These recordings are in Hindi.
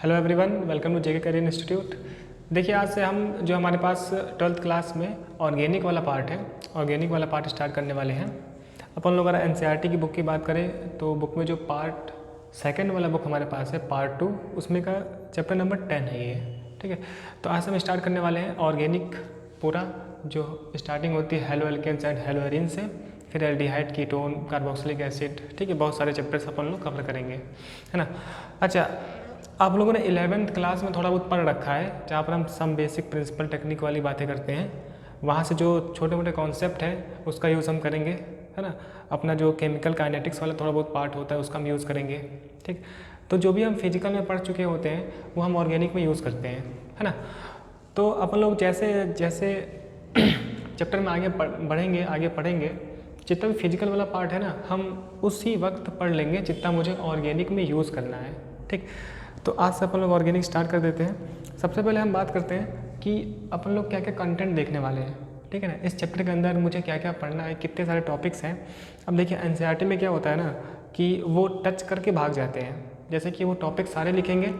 Hello everyone, welcome to JK career institute. देखिए, आज से हम जो हमारे पास 12th क्लास में ऑर्गेनिक वाला पार्ट है, ऑर्गेनिक वाला पार्ट स्टार्ट करने वाले हैं। अपन लोग अगर एनसीईआरटी की बुक की बात करें तो बुक में जो पार्ट सेकंड वाला बुक हमारे पास है पार्ट 2, उसमें का चैप्टर नंबर 10 है ये। ठीक है, तो आज हम स्टार्ट करने वाले हैं ऑर्गेनिक पूरा, जो स्टार्टिंग होती है halo alkanes and haloarene से, फिर एल्डिहाइड, कीटोन, कार्बोक्सिलिक एसिड। ठीक है, बहुत सारे चैप्टर्स अपन लोग कवर करेंगे, है ना। अच्छा, आप लोगों ने 11th क्लास में थोड़ा बहुत पढ़ रखा है, जहाँ पर हम सम बेसिक प्रिंसिपल टेक्निक वाली बातें करते हैं। वहाँ से जो छोटे मोटे कॉन्सेप्ट हैं उसका यूज़ हम करेंगे, है ना। अपना जो केमिकल काइनेटिक्स वाला थोड़ा बहुत पार्ट होता है उसका हम यूज़ करेंगे। ठीक, तो जो भी हम फिजिकल में पढ़ चुके होते हैं वो हम ऑर्गेनिक में यूज़ करते हैं, है ना। तो अपन लोग जैसे जैसे चैप्टर में आगे बढ़ेंगे, आगे पढ़ेंगे, जितना भी फिजिकल वाला पार्ट है ना, हम उसी वक्त पढ़ लेंगे जितना मुझे ऑर्गेनिक में यूज़ करना है। ठीक, तो आज से अपन लोग ऑर्गेनिक स्टार्ट कर देते हैं। सबसे पहले हम बात करते हैं कि अपन लोग क्या क्या कंटेंट देखने वाले हैं। ठीक है ना, इस चैप्टर के अंदर मुझे क्या क्या पढ़ना है, कितने सारे टॉपिक्स हैं। अब देखिए, एनसीईआरटी में क्या होता है ना कि वो टच करके भाग जाते हैं। जैसे कि वो टॉपिक सारे लिखेंगे,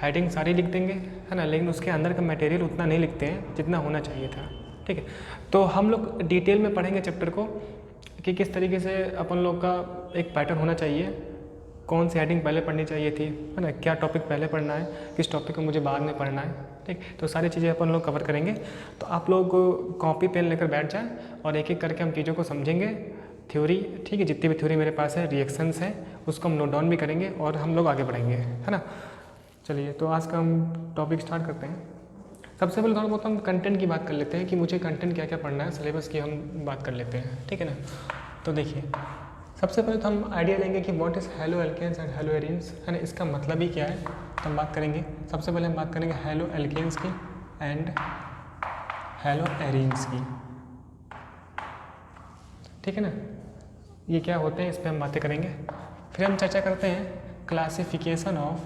हेडिंग सारी लिख देंगे, है ना, लेकिन उसके अंदर का मटेरियल उतना नहीं लिखते हैं जितना होना चाहिए था। ठीक है, तो हम लोग डिटेल में पढ़ेंगे चैप्टर को कि किस तरीके से अपन लोग का एक पैटर्न होना चाहिए, कौन सी हेडिंग पहले पढ़नी चाहिए थी, है ना, क्या टॉपिक पहले पढ़ना है, किस टॉपिक को मुझे बाद में पढ़ना है। ठीक, तो सारी चीज़ें अपन लोग कवर करेंगे। तो आप लोग कॉपी पेन लेकर बैठ जाएं और एक एक करके हम चीज़ों को समझेंगे। थ्योरी, ठीक है, जितनी भी थ्योरी मेरे पास है, रिएक्शंस हैं, उसको हम नोट डाउन भी करेंगे और हम लोग आगे बढ़ेंगे, है ना। चलिए, तो आज का हम टॉपिक स्टार्ट करते हैं। सबसे पहले थोड़ा बहुत हम कंटेंट की बात कर लेते हैं कि मुझे कंटेंट क्या क्या पढ़ना है, सिलेबस की हम बात कर लेते हैं। ठीक है ना, तो देखिए, सबसे पहले तो हम आइडिया लेंगे कि what is halo alkanes and hello arenes, है ना, इसका मतलब ही क्या है, तो हम बात करेंगे। सबसे पहले हम बात करेंगे हेलो एल्केन्स की एंड हेलो एरीन्स की। ठीक है ना, ये क्या होते हैं, इस पर हम बातें करेंगे। फिर हम चर्चा करते हैं क्लासिफिकेशन ऑफ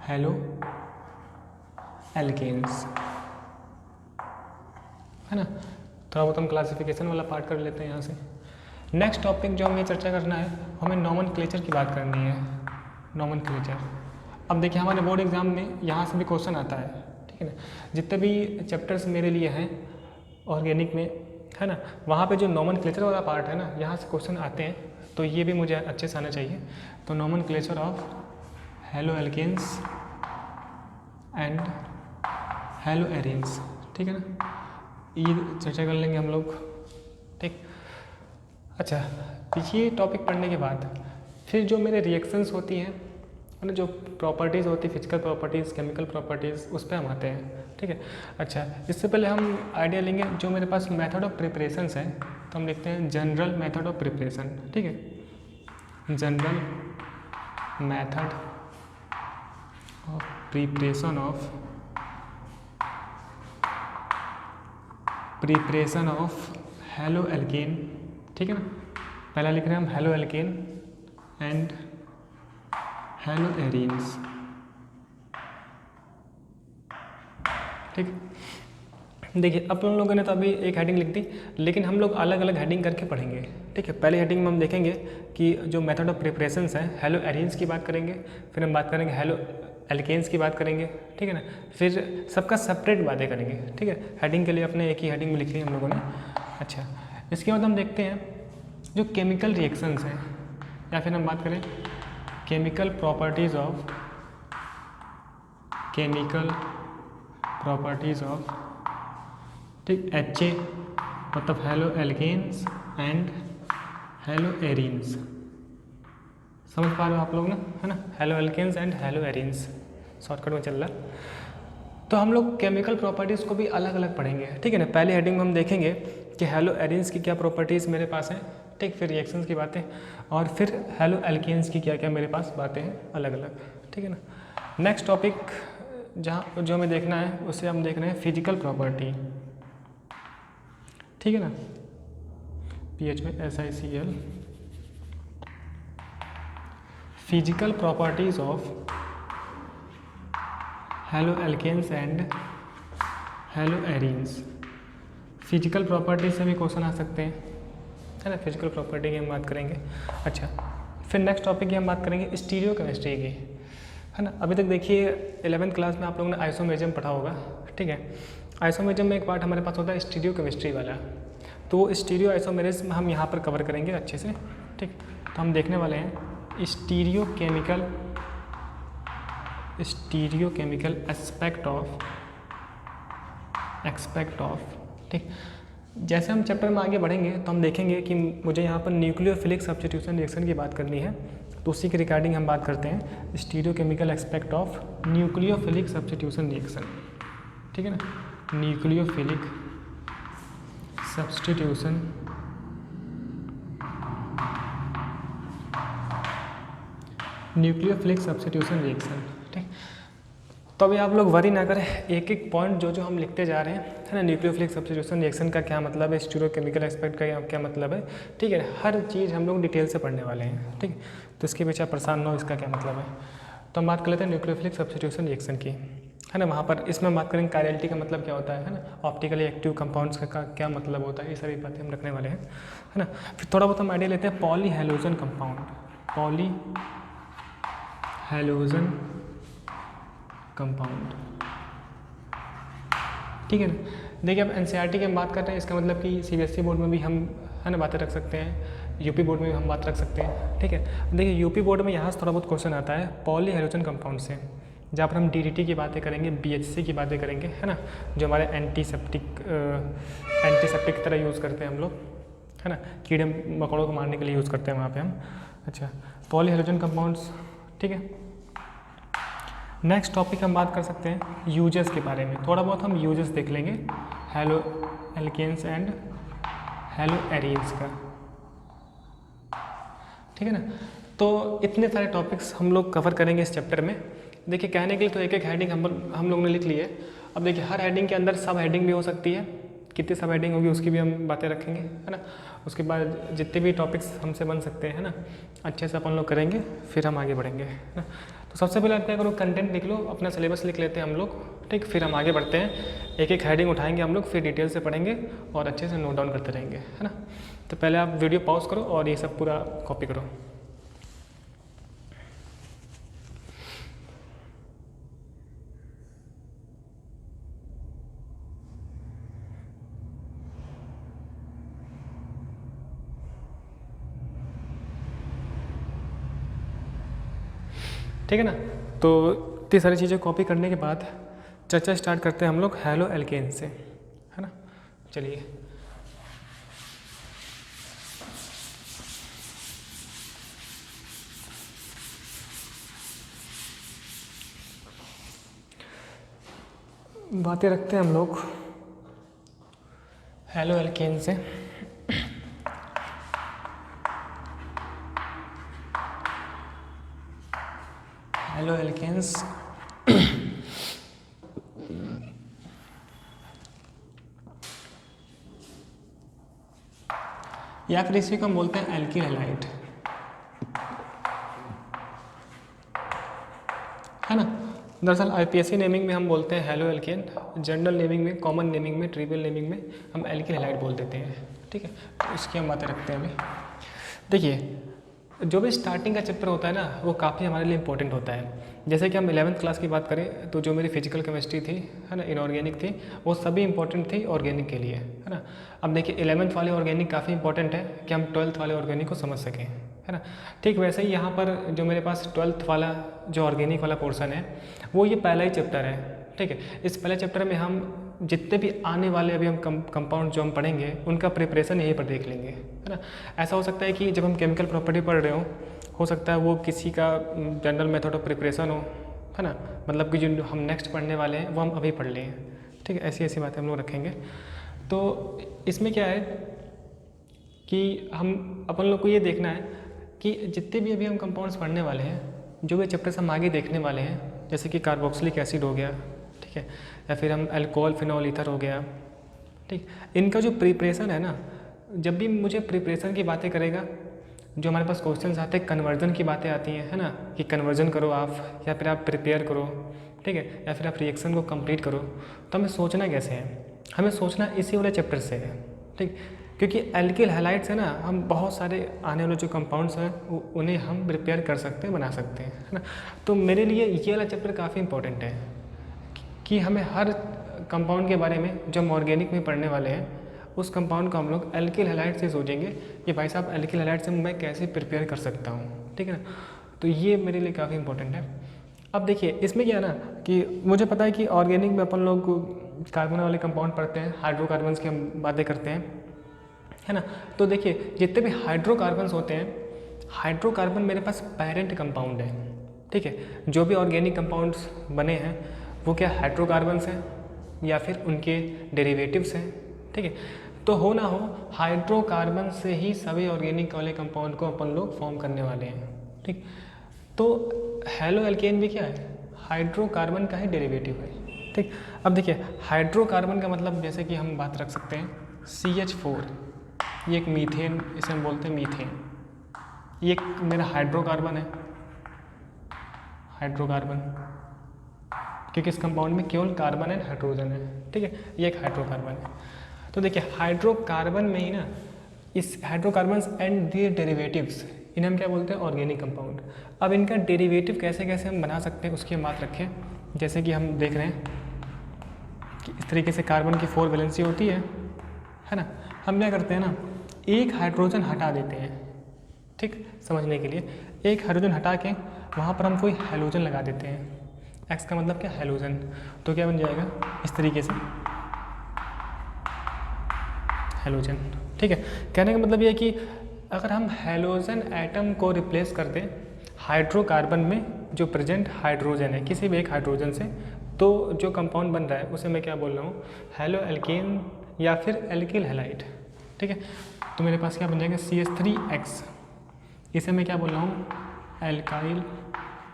हेलो एल्केन्स, है ना। थोड़ा बहुत हम क्लासिफिकेशन वाला पार्ट कर लेते हैं यहाँ से। नेक्स्ट टॉपिक जो हमें चर्चा करना है, हमें नोमेनक्लेचर की बात करनी है। नोमेनक्लेचर, अब देखिए, हमारे बोर्ड एग्जाम में यहाँ से भी क्वेश्चन आता है। ठीक है ना, जितने भी चैप्टर्स मेरे लिए हैं ऑर्गेनिक में, है ना, वहाँ पे जो नोमेनक्लेचर वाला पार्ट है ना, यहाँ से क्वेश्चन आते हैं, तो ये भी मुझे अच्छे से आना चाहिए। तो nomenclature of halo alkanes and hello arenes, ठीक है ना, ये चर्चा कर लेंगे हम लोग। ठीक, अच्छा, ये टॉपिक पढ़ने के बाद फिर जो मेरे रिएक्शंस होती हैं, है ना, जो प्रॉपर्टीज़ होती है, फिजिकल प्रॉपर्टीज़, केमिकल प्रॉपर्टीज़, उस पर हम आते हैं। ठीक है, अच्छा, इससे पहले हम आइडिया लेंगे जो मेरे पास मेथड ऑफ प्रिपरेशंस हैं, तो हम लिखते हैं जनरल मेथड ऑफ प्रिपरेशन। ठीक है, general method of preparation of halo alkane. ठीक है ना, पहला लिख रहे हैं हम halo alkane and hello arenes. ठीक, देखिए, अपन लोगों ने तो अभी एक हेडिंग लिख दी, लेकिन हम लोग अलग अलग हेडिंग करके पढ़ेंगे। ठीक है, पहले हेडिंग में हम देखेंगे कि जो मेथड ऑफ प्रिपरेशंस हैं, हेलो एरीन्स की बात करेंगे, फिर हम बात करेंगे हेलो एल्केन्स की बात करेंगे। ठीक है ना, फिर सबका सेपरेट बातें करेंगे। ठीक है, हेडिंग के लिए अपने एक ही हेडिंग में लिख ली हम लोगों ने। अच्छा, इसके बाद हम देखते हैं जो केमिकल रिएक्शंस हैं, या फिर हम बात करें केमिकल प्रॉपर्टीज़ ऑफ ठीक HA, मतलब halo alkanes and hello arenes. समझ पा रहे हो आप लोग ना, है ना, halo alkanes and hello arenes, shortcut में चल रहा। तो हम लोग केमिकल प्रॉपर्टीज़ को भी अलग अलग पढ़ेंगे। ठीक है ना, पहले हेडिंग में हम देखेंगे कि हेलो एरीन्स की क्या प्रॉपर्टीज़ मेरे पास हैं, ठीक, फिर रिएक्शंस की बातें, और फिर हेलो एल्केन्स की क्या क्या मेरे पास बातें हैं अलग अलग। ठीक है ना, नेक्स्ट टॉपिक जहाँ जो हमें देखना है उसे हम देख रहे हैं फिजिकल प्रॉपर्टी। ठीक है ना, PH में SICL, physical properties of halo alkanes and hello arenes. Physical properties से भी क्वेश्चन आ सकते हैं, है ना, फिजिकल प्रॉपर्टी की हम बात करेंगे। अच्छा, फिर नेक्स्ट टॉपिक की हम बात करेंगे स्टीरियो केमिस्ट्री की, है ना। अभी तक देखिए 11th क्लास में आप लोगों ने आइसोमेरिज्म पढ़ा होगा, ठीक है। आइसोमेरिज्म में एक पार्ट हमारे पास होता है स्टीरियो केमिस्ट्री वाला, तो वो स्टीरियो आइसोमेरिज्म हम यहाँ पर कवर करेंगे अच्छे से, ठीक। तो हम देखने वाले हैं स्टीरियो केमिकल एस्पेक्ट ऑफ, ठीक। जैसे हम चैप्टर में आगे बढ़ेंगे तो हम देखेंगे कि मुझे यहाँ पर न्यूक्लियोफिलिक सब्स्टिट्यूशन रिएक्शन की बात करनी है, तो उसी के रिगार्डिंग हम बात करते हैं stereo chemical aspect of nucleophilic substitution reaction, ठीक है ना। न्यूक्लियोफिलिक सब्स्टिट्यूशन रिएक्शन, ठीक। तो अभी आप लोग वरी ना करें, एक एक पॉइंट जो हम लिखते जा रहे हैं, है ना। न्यूक्लियोफिलिक सब्स्टिट्यूशन रिएक्शन का क्या मतलब है, स्टीरियो केमिकल एस्पेक्ट का क्या मतलब है, ठीक है। हर चीज़ हम लोग डिटेल से पढ़ने वाले हैं, ठीक। तो इसके पीछे परेशान ना हो, इसका क्या मतलब है। तो हम बात कर लेते हैं न्यूक्लियोफिलिक सब्स्टिट्यूशन रिएक्शन की, है ना। वहाँ पर इसमें बात करेंगे कायरलिटी का मतलब क्या होता है ना, ऑप्टिकली एक्टिव कंपाउंड्स का क्या मतलब होता है, ये सारी बातें हम रखने वाले हैं, है ना। फिर थोड़ा बहुत हम आइडिया लेते हैं पॉली हैलोजन कंपाउंड, ठीक है ना। देखिए अब एनसीईआरटी की हम बात कर रहे हैं, इसका मतलब कि सीबीएसई बोर्ड में भी हम, है ना, बातें रख सकते हैं, यूपी बोर्ड में भी हम बात रख सकते हैं, ठीक है। देखिए यूपी बोर्ड में यहाँ से थोड़ा बहुत क्वेश्चन आता है पॉली हैलोजन कंपाउंड से, जहाँ पर हम डीडीटी की बातें करेंगे, बीएचसी की बातें करेंगे, है ना, जो हमारे एंटीसेप्टिक की तरह यूज़ करते हैं हम लोग, है ना, कीड़े मकोड़ों को मारने के लिए यूज़ करते हैं वहाँ पे हम। अच्छा, पॉली हैलोजन कंपाउंड्स, ठीक है। नेक्स्ट टॉपिक हम बात कर सकते हैं यूजेस के बारे में, थोड़ा बहुत हम यूजेस देख लेंगे halo alkanes and halo arenes का, ठीक है ना। तो इतने सारे टॉपिक्स हम लोग कवर करेंगे इस चैप्टर में। देखिए कहने के लिए तो एक एक हेडिंग हम लोग ने लिख ली है। अब देखिए हर हेडिंग के अंदर सब हेडिंग भी हो सकती है, कितनी सब हेडिंग होगी उसकी भी हम बातें रखेंगे, है ना। उसके बाद जितने भी टॉपिक्स हमसे बन सकते हैं ना, अच्छे से अपन लोग करेंगे, फिर हम आगे बढ़ेंगे, है ना। तो सबसे पहले आप क्या करो, कंटेंट लिख लो, अपना सिलेबस लिख लेते हैं हम लोग, ठीक। फिर हम आगे बढ़ते हैं, एक एक हेडिंग उठाएंगे हम लोग, फिर डिटेल से पढ़ेंगे और अच्छे से नोट डाउन करते रहेंगे, है ना। तो पहले आप वीडियो पॉज करो और ये सब पूरा कॉपी करो। ठीक है ना। तो इतनी सारी चीज़ें कॉपी करने के बाद चर्चा स्टार्ट करते हैं हम लोग हैलो एल्केन से, है ना। चलिए बातें रखते हैं हम लोग हैलो एल्केन से। हैलो एल्केन्स या फिर इसी को हम बोलते हैं एल्किल हैलाइड, है ना। दरअसल आईपीएससी नेमिंग में हम बोलते हैं हैलो एल्केन, जनरल नेमिंग में, कॉमन नेमिंग में, ट्रिवियल नेमिंग में हम एल्किल हैलाइड बोल देते हैं, ठीक है। तो इसकी हम बातें रखते हैं अभी। देखिए जो भी स्टार्टिंग का चैप्टर होता है ना, वो काफ़ी हमारे लिए इंपॉर्टेंट होता है। जैसे कि हम 11th क्लास की बात करें तो जो मेरी फिजिकल केमिस्ट्री थी, है ना, इनऑर्गेनिक थी, वो सभी इंपॉर्टेंट थी ऑर्गेनिक के लिए, है ना। अब देखिए 11th वाले ऑर्गेनिक काफ़ी इंपॉर्टेंट है कि हम 12th वाले ऑर्गेनिक को समझ सकें, है ना। ठीक वैसे ही यहाँ पर जो मेरे पास 12th वाला जो ऑर्गेनिक वाला पोर्सन है, वो ये पहला ही चैप्टर है, ठीक है। इस पहले चैप्टर में हम जितने भी आने वाले अभी हम कंपाउंड जो हम पढ़ेंगे उनका प्रिपरेशन यहीं पर देख लेंगे, है ना। ऐसा हो सकता है कि जब हम केमिकल प्रॉपर्टी पढ़ रहे हो सकता है वो किसी का जनरल मेथड ऑफ प्रिपरेशन हो, है ना, मतलब कि जो हम नेक्स्ट पढ़ने वाले हैं वो हम अभी पढ़ लें, ठीक है। ऐसी ऐसी बातें हम लोग रखेंगे। तो इसमें क्या है कि हम अपन लोग को ये देखना है कि जितने भी अभी हम कंपाउंड्स पढ़ने वाले हैं, जो भी चैप्टर्स हम आगे देखने वाले हैं, जैसे कि कार्बोक्सिलिक एसिड हो गया, ठीक है, या फिर हम अल्कोहल फिनॉल ईथर हो गया, ठीक, इनका जो प्रिपरेशन है ना, जब भी मुझे प्रिपरेशन की बातें करेगा, जो हमारे पास क्वेश्चंस आते हैं कन्वर्जन की बातें आती हैं, है ना, कि कन्वर्जन करो आप, या फिर आप प्रिपेयर करो, ठीक है, या फिर आप रिएक्शन को कंप्लीट करो, तो हमें सोचना कैसे है, हमें सोचना इसी वाले चैप्टर से है, ठीक। क्योंकि एल्किल हैलाइड से ना हम बहुत सारे आने वाले जो कंपाउंड्स हैं उन्हें हम प्रिपेयर कर सकते हैं, बना सकते हैं, है ना। तो मेरे लिए ये वाला चैप्टर काफ़ी इंपॉर्टेंट है कि हमें हर कंपाउंड के बारे में जो हम ऑर्गेनिक में पढ़ने वाले हैं उस कंपाउंड को हम लोग एल्किल हैलाइड से सोचेंगे कि भाई साहब एल्किल हैलाइड से मैं कैसे प्रिपेयर कर सकता हूँ, ठीक है ना। तो ये मेरे लिए काफ़ी इंपॉर्टेंट है। अब देखिए इसमें क्या है ना कि मुझे पता है कि ऑर्गेनिक में अपन लोग कार्बन वाले कंपाउंड पढ़ते हैं, हाइड्रोकार्बन्स की हम बातें करते हैं, है ना। तो देखिए जितने भी हाइड्रोकार्बन्स होते हैं, हाइड्रोकार्बन मेरे पास पेरेंट कंपाउंड है, ठीक है। जो भी ऑर्गेनिक कंपाउंड्स बने हैं वो क्या हाइड्रोकार्बन्स हैं या फिर उनके डेरिवेटिव्स हैं, ठीक है। तो हो ना हो हाइड्रोकार्बन से ही सभी ऑर्गेनिक वाले कंपाउंड को अपन लोग फॉर्म करने वाले हैं, ठीक। तो हेलो एल्केन भी क्या है, हाइड्रोकार्बन का ही डेरिवेटिव है, ठीक। अब देखिए हाइड्रोकार्बन का मतलब जैसे कि हम बात रख सकते हैं CH4, ये एक मीथेन, इसे हम बोलते हैं मीथेन। ये एक मेरा हाइड्रोकार्बन है, हाइड्रोकार्बन, क्योंकि इस कंपाउंड में केवल कार्बन एंड हाइड्रोजन है, ठीक है। ये एक हाइड्रोकार्बन है। तो देखिए हाइड्रोकार्बन में ही ना इस हाइड्रोकार्बन्स एंड दियर डेरिवेटिव्स, इन्हें हम क्या बोलते हैं, ऑर्गेनिक कंपाउंड। अब इनका डेरिवेटिव कैसे कैसे हम बना सकते हैं उसकी हम बात रखें। जैसे कि हम देख रहे हैं कि इस तरीके से कार्बन की 4 वैलेंसी होती है ना। हम क्या करते हैं ना, एक हाइड्रोजन हटा देते हैं, ठीक, समझने के लिए एक हाइड्रोजन हटा के वहाँ पर हम कोई हैलोजन लगा देते हैं। एक्स का मतलब क्या, हैलोजन। तो क्या बन जाएगा इस तरीके से हैलोजन, ठीक है। कहने का मतलब ये है कि अगर हम हैलोजन एटम को रिप्लेस कर दें हाइड्रोकार्बन में जो प्रेजेंट हाइड्रोजन है किसी भी एक हाइड्रोजन से, तो जो कंपाउंड बन रहा है उसे मैं क्या बोल रहा हूँ, हेलो एल्केन या फिर एल्किल हैलाइड, ठीक है। तो मेरे पास क्या बन जाएगा CH3X, इसे मैं क्या बोल रहा हूँ, एल्काइल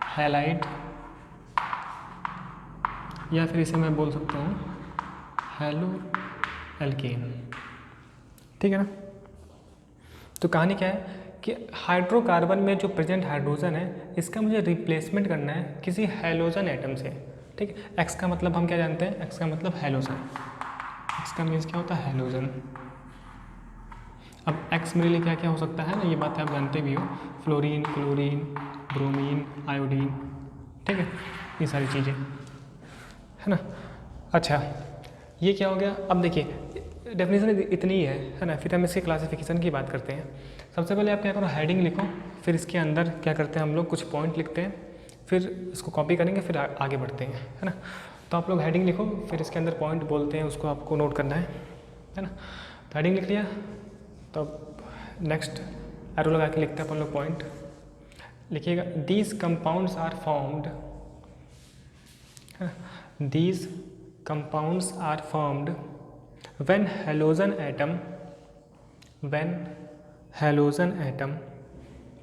हैलाइड, या फिर इसे मैं बोल सकता हूँ हेलो एल्केन, ठीक है ना। तो कहानी क्या है कि हाइड्रोकार्बन में जो प्रेजेंट हाइड्रोजन है इसका मुझे रिप्लेसमेंट करना है किसी हैलोजन एटम से, ठीक है। एक्स का मतलब हम क्या जानते हैं, एक्स का मतलब हैलोजन, एक्स का मीन्स क्या होता है, हैलोजन। अब एक्स मेरे लिए क्या क्या हो सकता है ना, ये बात आप जानते भी हो, फ्लोरीन, क्लोरीन, ब्रोमीन, आयोडीन, ठीक है, ये सारी चीज़ें, है ना। अच्छा ये क्या हो गया। अब देखिए डेफिनेशन इतनी ही है ना। फिर हम इसके क्लासिफिकेशन की बात करते हैं। सबसे पहले आप क्या करो, हेडिंग लिखो, फिर इसके अंदर क्या करते हैं हम लोग, कुछ पॉइंट लिखते हैं, फिर इसको कॉपी करेंगे, फिर आगे बढ़ते हैं, है ना। तो आप लोग हेडिंग लिखो, फिर इसके अंदर पॉइंट बोलते हैं, उसको आपको नोट करना है ना। तो हेडिंग लिख लिया, तो नेक्स्ट एरो लगा के लिखते हैं अपन लोग पॉइंट, लिखिएगा these compounds are formed, these compounds are formed when halogen atom है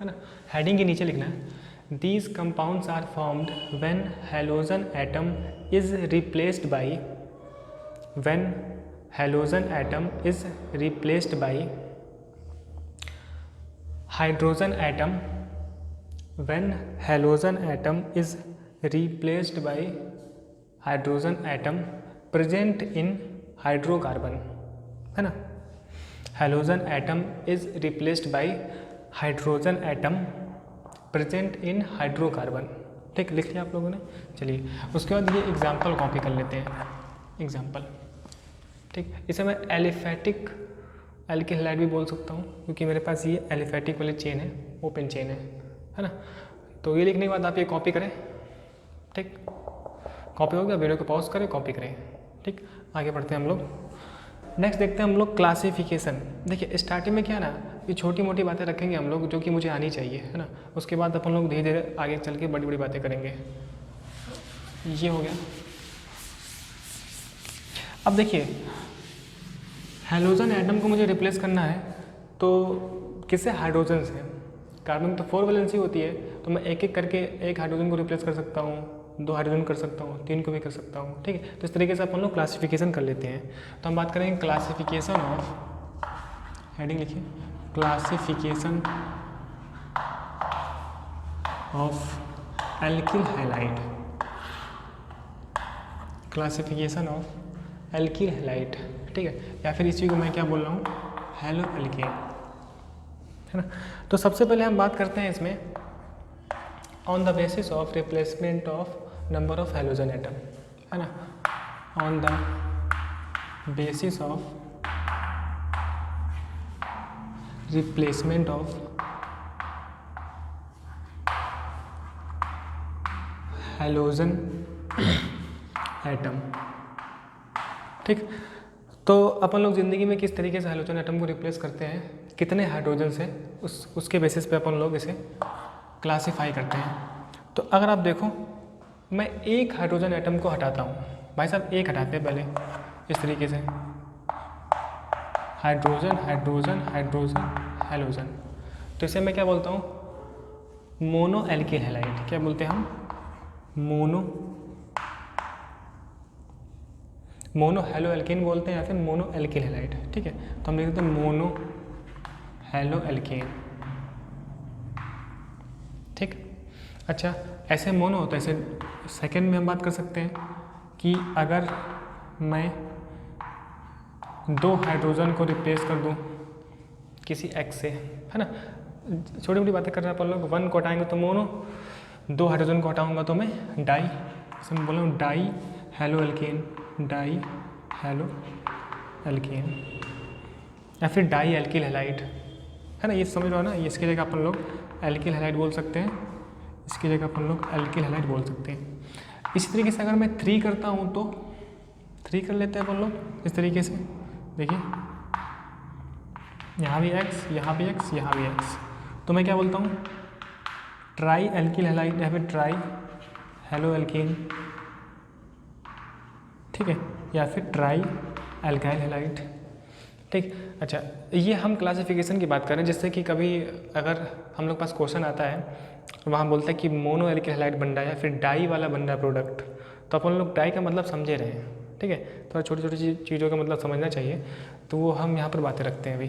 ना, हेडिंग के नीचे लिखना है these compounds are formed when halogen atom is replaced by hydrogen atom, when halogen atom is replaced by hydrogen atom present in hydrocarbon, है ना। Halogen atom is replaced by hydrogen atom present in hydrocarbon, ठीक, लिख लिया आप लोगों ने। चलिए उसके बाद ये एग्जांपल कॉपी कर लेते हैं, एग्जांपल, ठीक। इसे मैं एलिफेटिक एल्किल हैलाइड भी बोल सकता हूँ क्योंकि मेरे पास ये एलिफेटिक वाली चेन है, ओपन चेन है ना। तो ये लिखने के बाद आप ये कॉपी करें, ठीक, कॉपी हो गया, वीडियो को पॉज करें, कॉपी करें, ठीक। आगे बढ़ते हैं हम लोग। नेक्स्ट देखते हैं हम लोग क्लासिफिकेशन। देखिए स्टार्टिंग में क्या है ना, ये छोटी मोटी बातें रखेंगे हम लोग जो कि मुझे आनी चाहिए, है ना। उसके बाद अपन लोग धीरे धीरे आगे चल के बड़ी बड़ी बातें करेंगे। ये हो गया। अब देखिए हैलोजन एटम को मुझे रिप्लेस करना है तो किससे, हाइड्रोजन से। कार्बन तो 4 वैलेंसी होती है, तो मैं एक एक करके एक हाइड्रोजन को रिप्लेस कर सकता हूँ, 2 हाइड्रोजन कर सकता हूँ, 3 को भी कर सकता हूँ, ठीक है। तो इस तरीके से अपन लोग क्लासिफिकेशन कर लेते हैं। तो हम बात करेंगे क्लासिफिकेशन ऑफ, हेडिंग लिखिए, classification of alkyl halide, classification of alkyl halide, ठीक है। या फिर इसी को मैं क्या बोल रहा हूँ, हेलो एल्केन, है ना। तो सबसे पहले हम बात करते हैं इसमें on the basis of replacement of number of halogen atom, है ना, on the basis of replacement of halogen atom. ठीक, तो अपन लोग ज़िंदगी में किस तरीके से हेलोजन एटम को रिप्लेस करते हैं, कितने हाइड्रोजन से, उसके बेसिस पे अपन लोग इसे क्लासीफाई करते हैं। तो अगर आप देखो, मैं एक हाइड्रोजन एटम को हटाता हूँ, भाई साहब एक हटाते हैं पहले इस तरीके से, हाइड्रोजन हाइड्रोजन हाइड्रोजन हेलोजन, तो इसे मैं क्या बोलता हूँ, मोनो एल्किल हैलाइड। क्या बोलते हैं हम, मोनो हेलो एल्केन बोलते हैं या फिर मोनो एल्किल हैलाइड। ठीक है, तो हम लिख देते हैं मोनो हेलो एल्केन। ठीक, अच्छा ऐसे मोनो होता है, ऐसे सेकंड में हम बात कर सकते हैं कि अगर मैं 2 हाइड्रोजन को रिप्लेस कर दूं किसी एक्स से, है ना, छोटी मोटी बातें कर रहे हैं अपन लोग, 1 को हटाएंगे तो मोनो, 2 हाइड्रोजन को हटाऊंगा तो मैं डाई, जैसे मैं बोल रहा हूँ die halo alkane, die halo alkane, या फिर डाई एल्किल हैलाइड, है ना, ये समझ रहे हो ना, इसकी जगह अपन लोग एल्किल हैलाइड बोल सकते हैं, इसकी जगह अपन लोग एल्किल हैलाइड बोल सकते हैं। इसी तरीके से अगर मैं 3 करता हूँ तो 3 कर लेते हैं अपन लोग इस तरीके से, देखिए यहाँ भी x, यहाँ भी x, यहाँ भी x, तो मैं क्या बोलता हूँ, ट्राई एल्किल हैलाइड या फिर ट्राई हेलो एल्केन। ठीक है, या फिर ट्राई एल्काइल हैलाइड। ठीक, अच्छा ये हम क्लासिफिकेशन की बात करें, जिससे कि कभी अगर हम लोग पास क्वेश्चन आता है वहाँ बोलता है कि मोनो एल्किल हैलाइड बन रहा है या फिर डाई वाला बन रहा है प्रोडक्ट, तो अपन लोग डाई का मतलब समझे रहे हैं। ठीक है, तो छोटी छोटी चीज़ों का मतलब समझना चाहिए, तो वो हम यहाँ पर बातें रखते हैं अभी।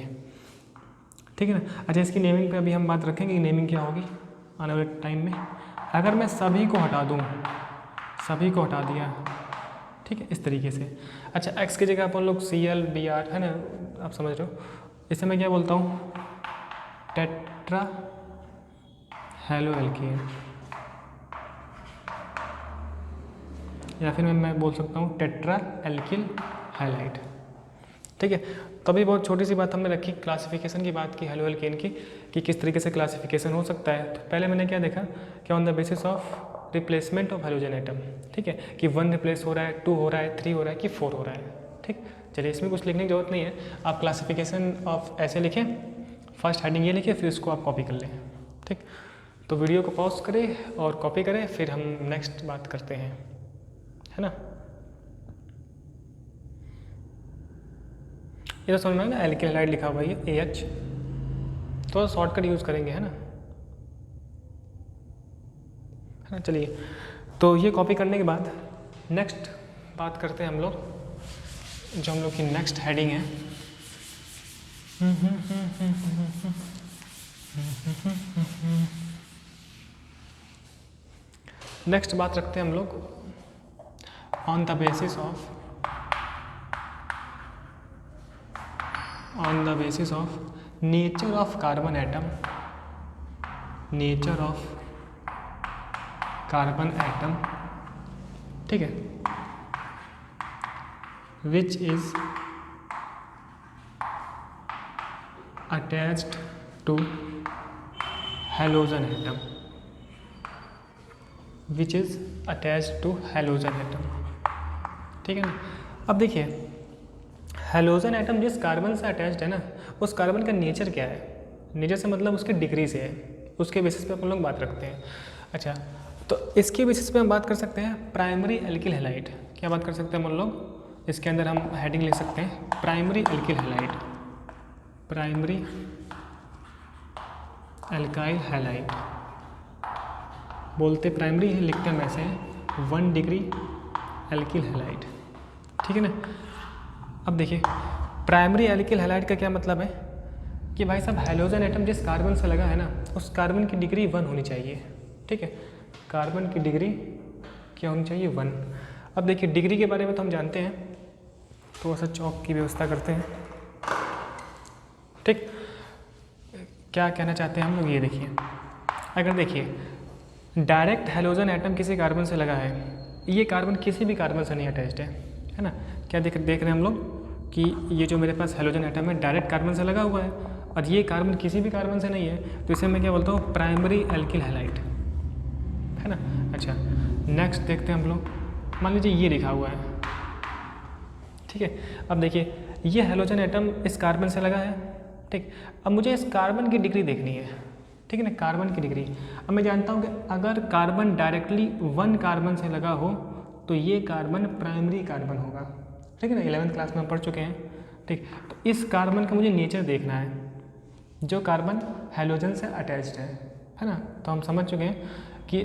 ठीक है ना। अच्छा इसकी नेमिंग पे अभी हम बात रखेंगे कि नेमिंग क्या होगी आने वाले टाइम में। अगर मैं सभी को हटा दूँ, सभी को हटा दिया, ठीक है, इस तरीके से। अच्छा एक्स की जगह अपन लोग Cl Br, है ना, आप समझ रहे हो, इसे मैं क्या बोलता हूँ, टेट्रा हेलो एल्केन, या फिर मैं बोल सकता हूँ टेट्रा एल्किल हैलाइड। ठीक है, तो अभी बहुत छोटी सी बात हमने रखी, क्लासिफिकेशन की बात की हेलो एल्केन की, कि किस तरीके से क्लासिफिकेशन हो सकता है। तो पहले मैंने क्या देखा कि on the basis of replacement of halogen atom, ठीक है, कि 1 रिप्लेस हो रहा है, 2 हो रहा है, 3 हो रहा है कि 4 हो रहा है। ठीक, चलिए इसमें कुछ लिखने की जरूरत नहीं है, आप क्लासिफिकेशन ऑफ ऐसे लिखें, फर्स्ट हेडिंग ये लिखिए, फिर इसको आप कॉपी कर लें। ठीक, तो वीडियो को पॉज करें और कॉपी करें, फिर हम नेक्स्ट बात करते हैं, है ना। ये तो समझ में ना, एल्किल हैलाइड लिखा हुआ है AH, तो शॉर्टकट यूज़ करेंगे, है ना, है ना। चलिए, तो ये कॉपी करने के बाद नेक्स्ट बात करते हैं हम लोग, जो हम लोग की नेक्स्ट हेडिंग है, नेक्स्ट बात रखते हैं हम लोग on the basis of nature of carbon atom, nature of carbon atom, ठीक है, which is attached to halogen atom, which is attached to halogen atom. ठीक है ना। अब देखिए हेलोजन एटम जिस कार्बन से अटैच्ड है ना, उस कार्बन का नेचर क्या है, नेचर से मतलब उसकी डिग्री से है, उसके बेसिस पे अपन लोग बात रखते हैं। अच्छा, तो इसके बेसिस पे हम बात कर सकते हैं प्राइमरी एल्किल हैलाइड। क्या बात कर सकते हैं हम लोग, इसके अंदर हम हेडिंग लिख सकते हैं primary alkyl halide, primary alkyl halide, बोलते प्राइमरी है, लिखते हम ऐसे हैं 1 डिग्री एल्किल हैलाइड। ठीक है ना। अब देखिए प्राइमरी एल्किल हैलाइड का क्या मतलब है कि भाई साहब हेलोजन एटम जिस कार्बन से लगा है ना, उस कार्बन की डिग्री 1 होनी चाहिए। ठीक है, कार्बन की डिग्री क्या होनी चाहिए, 1। अब देखिए डिग्री के बारे में तो हम जानते हैं, थोड़ा सा चौक की व्यवस्था करते हैं। ठीक, क्या कहना चाहते हैं हम लोग, ये देखिए, अगर देखिए डायरेक्ट हैलोजन एटम किसी कार्बन से लगा है, ये कार्बन किसी भी कार्बन से नहीं अटैच्ड है ना। क्या देख रहे हैं हम लोग कि ये जो मेरे पास हैलोजन एटम है डायरेक्ट कार्बन से लगा हुआ है और ये कार्बन किसी भी कार्बन से नहीं है, तो इसे मैं क्या बोलता हूँ, प्राइमरी एल्किल हैलाइड, है ना। अच्छा, नेक्स्ट देखते हैं हम लोग, मान लीजिए ये लिखा हुआ है, ठीक है। अब देखिए ये हैलोजन एटम इस कार्बन से लगा है, ठीक। अब मुझे इस कार्बन की डिग्री देखनी है, ठीक है ना, कार्बन की डिग्री। अब मैं जानता हूँ कि अगर कार्बन डायरेक्टली 1 कार्बन से लगा हो तो ये कार्बन प्राइमरी कार्बन होगा, ठीक है ना, 11th क्लास में हम पढ़ चुके हैं, ठीक। तो इस कार्बन का मुझे नेचर देखना है जो कार्बन हैलोजन से अटैच्ड है ना। तो हम समझ चुके हैं कि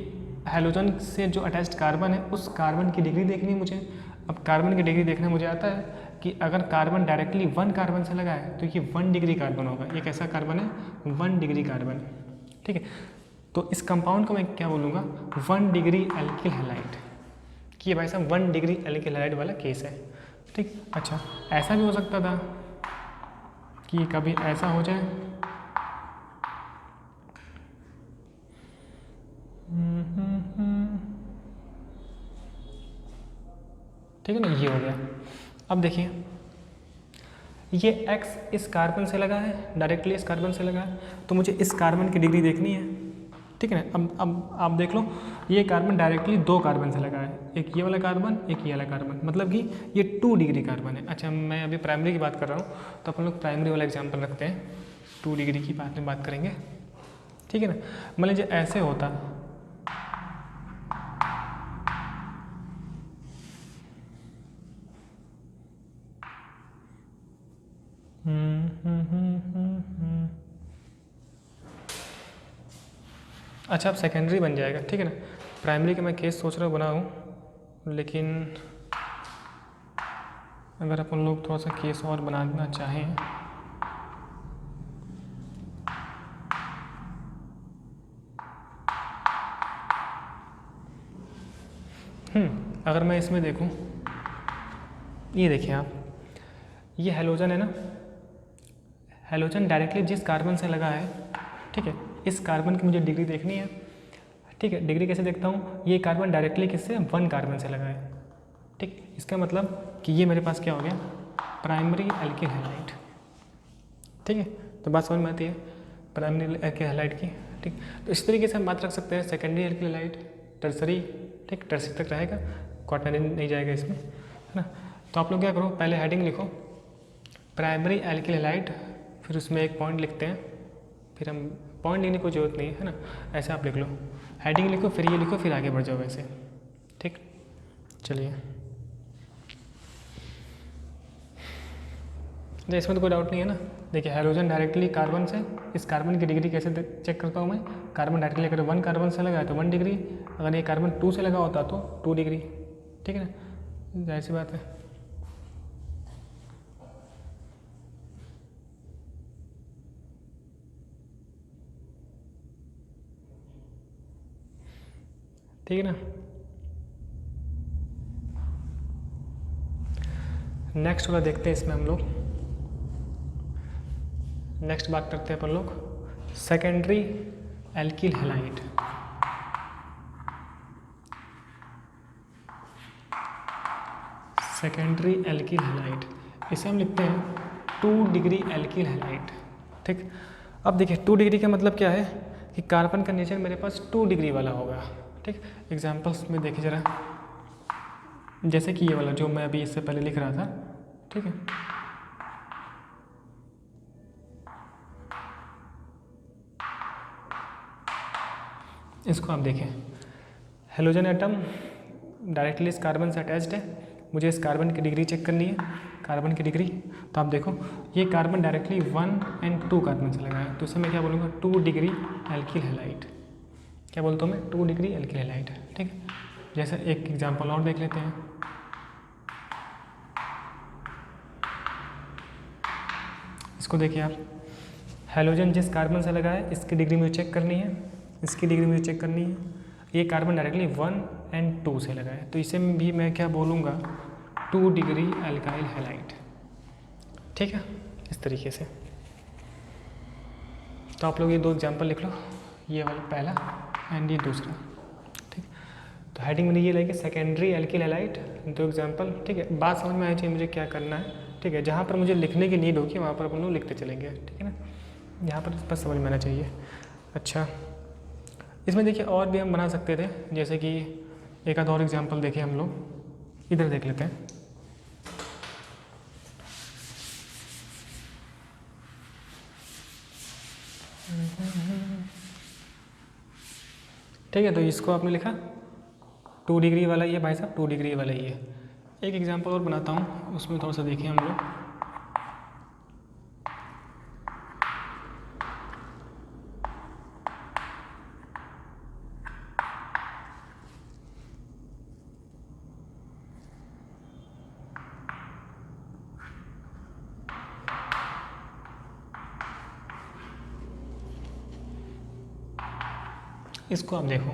हैलोजन से जो अटैच्ड कार्बन है उस कार्बन की डिग्री देखनी है मुझे। अब कार्बन की डिग्री देखना मुझे आता है कि अगर कार्बन डायरेक्टली 1 कार्बन से लगा है तो ये 1 डिग्री कार्बन होगा। ये कैसा कार्बन है, 1 डिग्री कार्बन, ठीक है। तो इस कंपाउंड को मैं क्या बोलूँगा, 1 डिग्री एल्किल हैलाइड, कि ये भाई साहब 1 डिग्री एल्किल हैलाइड वाला केस है, ठीक। अच्छा, ऐसा भी हो सकता था कि कभी ऐसा हो जाए, ठीक है ना, ये हो गया। अब देखिए ये X इस कार्बन से लगा है, डायरेक्टली इस कार्बन से लगा है, तो मुझे इस कार्बन की डिग्री देखनी है, ठीक है ना। अब आप देख लो, ये कार्बन डायरेक्टली 2 कार्बन से लगा है, एक ये वाला कार्बन, एक ये वाला कार्बन, मतलब कि ये 2 डिग्री कार्बन है। अच्छा, मैं अभी प्राइमरी की बात कर रहा हूँ, तो अपन लोग प्राइमरी वाला एग्जाम्पल रखते हैं, 2 डिग्री की बाद में बात करेंगे, ठीक है ना। मान लीजिए ऐसे होता, अच्छा अब सेकेंडरी बन जाएगा, ठीक है ना। प्राइमरी का मैं केस सोच रहा बनाऊँ, लेकिन अगर अपन लोग थोड़ा सा केस और बनाना चाहें, अगर मैं इसमें देखूं, ये देखिए आप, ये हैलोजन है ना, हैलोजन डायरेक्टली जिस कार्बन से लगा है, ठीक है, इस कार्बन की मुझे डिग्री देखनी है, ठीक है। डिग्री कैसे देखता हूँ, ये कार्बन डायरेक्टली किससे, 1 कार्बन से लगा है, ठीक। इसका मतलब कि ये मेरे पास क्या हो गया, प्राइमरी एल्किल हैलाइड, ठीक है। तो बात समझ में आती है प्राइमरी एल्किल हैलाइड की, ठीक। तो इस तरीके से हम बात रख सकते हैं सेकेंडरी एल्किल हैलाइड, टर्सरी, ठीक, टर्सरी तक रहेगा, क्वाटरनरी नहीं जाएगा इसमें, है ना। तो आप लोग क्या करो, पहले हेडिंग लिखो प्राइमरी एल्किल हैलाइड, फिर उसमें एक पॉइंट लिखते हैं, फिर हम पॉइंट लिखने की जरूरत नहीं है ना, ऐसे आप लिख लो, हेडिंग लिखो, फिर ये लिखो, फिर आगे बढ़ जाओ वैसे, ठीक। चलिए, तो इसमें तो कोई डाउट नहीं है ना। देखिए हैलोजन डायरेक्टली कार्बन से, इस कार्बन की डिग्री कैसे चेक करता हूँ मैं, कार्बन डायरेक्टली अगर 1 कार्बन से लगा है तो 1 डिग्री, अगर ये कार्बन 2 से लगा होता तो 2 डिग्री, ठीक है ना, जाहिर सी बात है। ठीक है ना। नेक्स्ट वाला देखते हैं, इसमें हम लोग नेक्स्ट बात करते हैं अपन लोग secondary alkyl halide. Secondary alkyl halide, इसे हम लिखते हैं 2 डिग्री एल्किल हैलाइड, ठीक। अब देखिए 2 डिग्री का मतलब क्या है कि कार्बन का नेचर मेरे पास 2 डिग्री वाला होगा, ठीक। एग्जाम्पल्स में देखिए ज़रा, जैसे कि ये वाला जो मैं अभी इससे पहले लिख रहा था, ठीक है। इसको आप देखें, हेलोजन एटम डायरेक्टली इस कार्बन से अटैच्ड है, मुझे इस कार्बन की डिग्री चेक करनी है, कार्बन की डिग्री। तो आप देखो ये कार्बन डायरेक्टली 1 और 2 कार्बन से लगा है, तो इसे मैं क्या बोलूँगा, 2 डिग्री एल्किल हैलाइड। क्या बोलता हूँ मैं, 2 डिग्री एल्किल हैलाइड, ठीक है। जैसे एक एग्जांपल और देख लेते हैं, इसको देखिए आप, हैलोजन जिस कार्बन से लगा है इसकी डिग्री मुझे चेक करनी है, इसकी डिग्री मुझे चेक करनी है। ये कार्बन डायरेक्टली 1 और 2 से लगा है, तो इसे भी मैं क्या बोलूँगा, 2 डिग्री एल्काइल हैलाइड, ठीक है, इस तरीके से। तो आप लोग ये 2 एग्जाम्पल लिख लो, ये वाला पहला एंड ये दूसरा। ठीक, तो हेडिंग में ये रहेगी सेकेंडरी एल्किल हैलाइड 2 एग्जाम्पल। ठीक है, बात समझ में आई चाहिए मुझे क्या करना है। ठीक है, जहाँ पर मुझे लिखने की नीड होगी वहाँ पर अपन लोग लिखते चलेंगे। ठीक है ना, यहाँ पर बस समझ में आना चाहिए। अच्छा, इसमें देखिए और भी हम बना सकते थे, जैसे कि एक आध और एग्जाम्पल देखें हम लोग, इधर देख लेते हैं। ठीक है, तो इसको आपने लिखा 2 डिग्री वाला ये भाई साहब, 2 डिग्री वाला ये। एक एग्जांपल और बनाता हूँ, उसमें थोड़ा सा देखिए हम लोग। इसको आप देखो,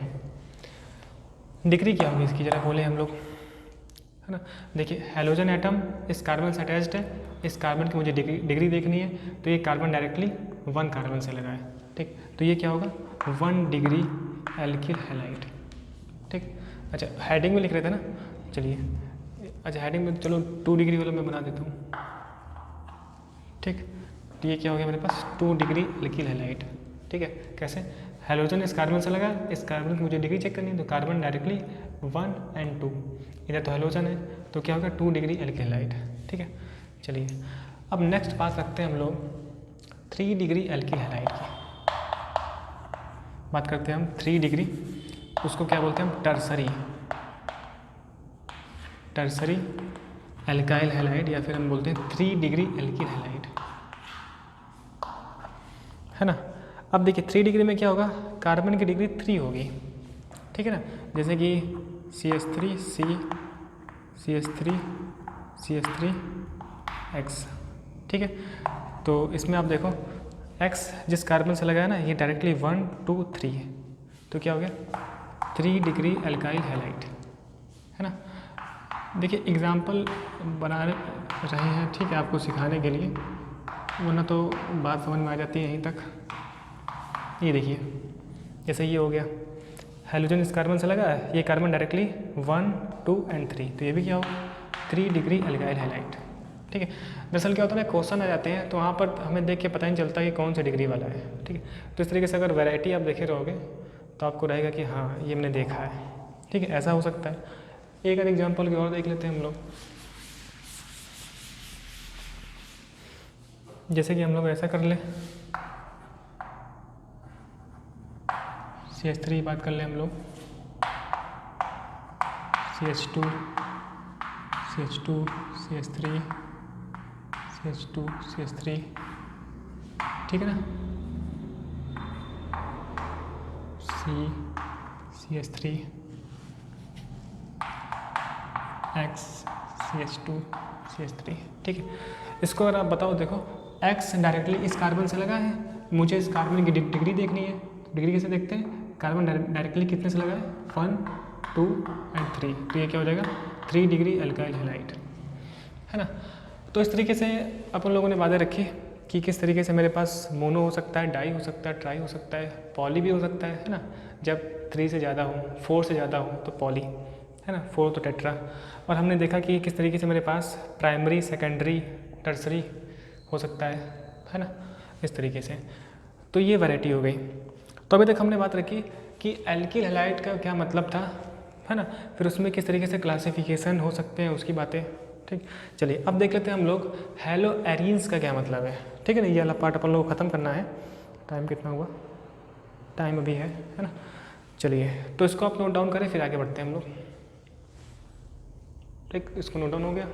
डिग्री क्या होगी इसकी, जरा बोले हम लोग, है ना। देखिए हैलोजन एटम इस कार्बन से अटैच्ड है, इस कार्बन की मुझे डिग्री देखनी है, तो ये कार्बन डायरेक्टली 1 कार्बन से लगा है। ठीक, तो ये क्या होगा 1 डिग्री एल्किल हैलाइड। ठीक, अच्छा हेडिंग में लिख रहे थे ना, चलिए अच्छा हेडिंग में चलो 2 डिग्री वाला मैं बना देता हूँ। ठीक, तो ये क्या हो गया मेरे पास 2 डिग्री एल्किल हैलाइड। ठीक है, कैसे, हैलोजन इस कार्बन से लगा, इस कार्बन की मुझे डिग्री चेक करनी है, तो कार्बन डायरेक्टली 1 एंड 2, इधर तो हैलोजन है तो क्या होगा 2 डिग्री एल्किल हैलाइड। ठीक है, चलिए अब नेक्स्ट बात रखते हैं हम लोग 3 डिग्री एल्किल हैलाइड की। बात करते हैं हम 3 डिग्री, उसको क्या बोलते हैं हम टर्सरी एल्काइल हैलाइड, या फिर हम बोलते हैं 3 डिग्री एल्किल हैलाइड, है ना। अब देखिए 3 डिग्री में क्या होगा, कार्बन की डिग्री 3 होगी। ठीक है ना, जैसे कि CH3 X। ठीक है, तो इसमें आप देखो X जिस कार्बन से लगा है ना, ये डायरेक्टली 1 2 3 है, तो क्या हो गया 3 डिग्री एल्काइल हैलाइड, है ना। देखिए एग्जाम्पल बना रहे हैं, ठीक है, आपको सिखाने के लिए, वरना तो बात समझ में आ जाती है यहीं तक। ये देखिए जैसे ये हो गया, हैलोजन इस कार्बन से लगा है, ये कार्बन डायरेक्टली 1 2 एंड 3, तो ये भी क्या होगा 3 डिग्री एल्काइल हैलाइड। ठीक है, दरअसल क्या होता है ना, क्वेश्चन आ जाते हैं तो वहाँ पर हमें देख के पता नहीं चलता कि कौन सा डिग्री वाला है। ठीक है, तो इस तरीके से अगर वैरायटी आप देखे रहोगे तो आपको रहेगा कि हाँ ये मैंने देखा है। ठीक है, ऐसा हो सकता है। एक आध एग्जाम्पल की और देख लेते हैं हम लोग, जैसे कि हम लोग ऐसा कर लें, CH3 बात कर लें हम लोग, CH2 CH3 ठीक है ना, CH3 X CH2 CH3। ठीक है, इसको अगर आप बताओ, देखो X डायरेक्टली इस कार्बन से लगा है, मुझे इस कार्बन की डिग्री देखनी है, डिग्री कैसे देखते हैं, कार्बन डायरेक्टली कितने से लगा है 1 2 एंड 3, तो ये क्या हो जाएगा 3 डिग्री एल्काइल हैलाइड, है ना। तो इस तरीके से अपन लोगों ने बातें रखी कि किस तरीके से मेरे पास मोनो हो सकता है, डाई हो सकता है, ट्राई हो सकता है, पॉली भी हो सकता है ना। जब 3 से ज़्यादा हो, 4 से ज़्यादा हो तो पॉली, है ना, 4 तो टेट्रा। और हमने देखा कि किस तरीके से मेरे पास प्राइमरी सेकेंडरी टर्सरी हो सकता है ना, इस तरीके से। तो ये वैरायटी हो गई। तो अभी तक हमने बात रखी कि एल्किल हैलाइड का क्या मतलब था, है ना, फिर उसमें किस तरीके से क्लासिफिकेशन हो सकते हैं उसकी बातें। ठीक, चलिए अब देख लेते हैं हम लोग हेलो एरीन्स का क्या मतलब है। ठीक है ना, ये वाला पार्ट अपन लोग को ख़त्म करना है। टाइम कितना हुआ, टाइम अभी है ना। चलिए तो इसको आप नोट डाउन करें, फिर आगे बढ़ते हैं हम लोग। ठीक, इसको नोट डाउन हो गया।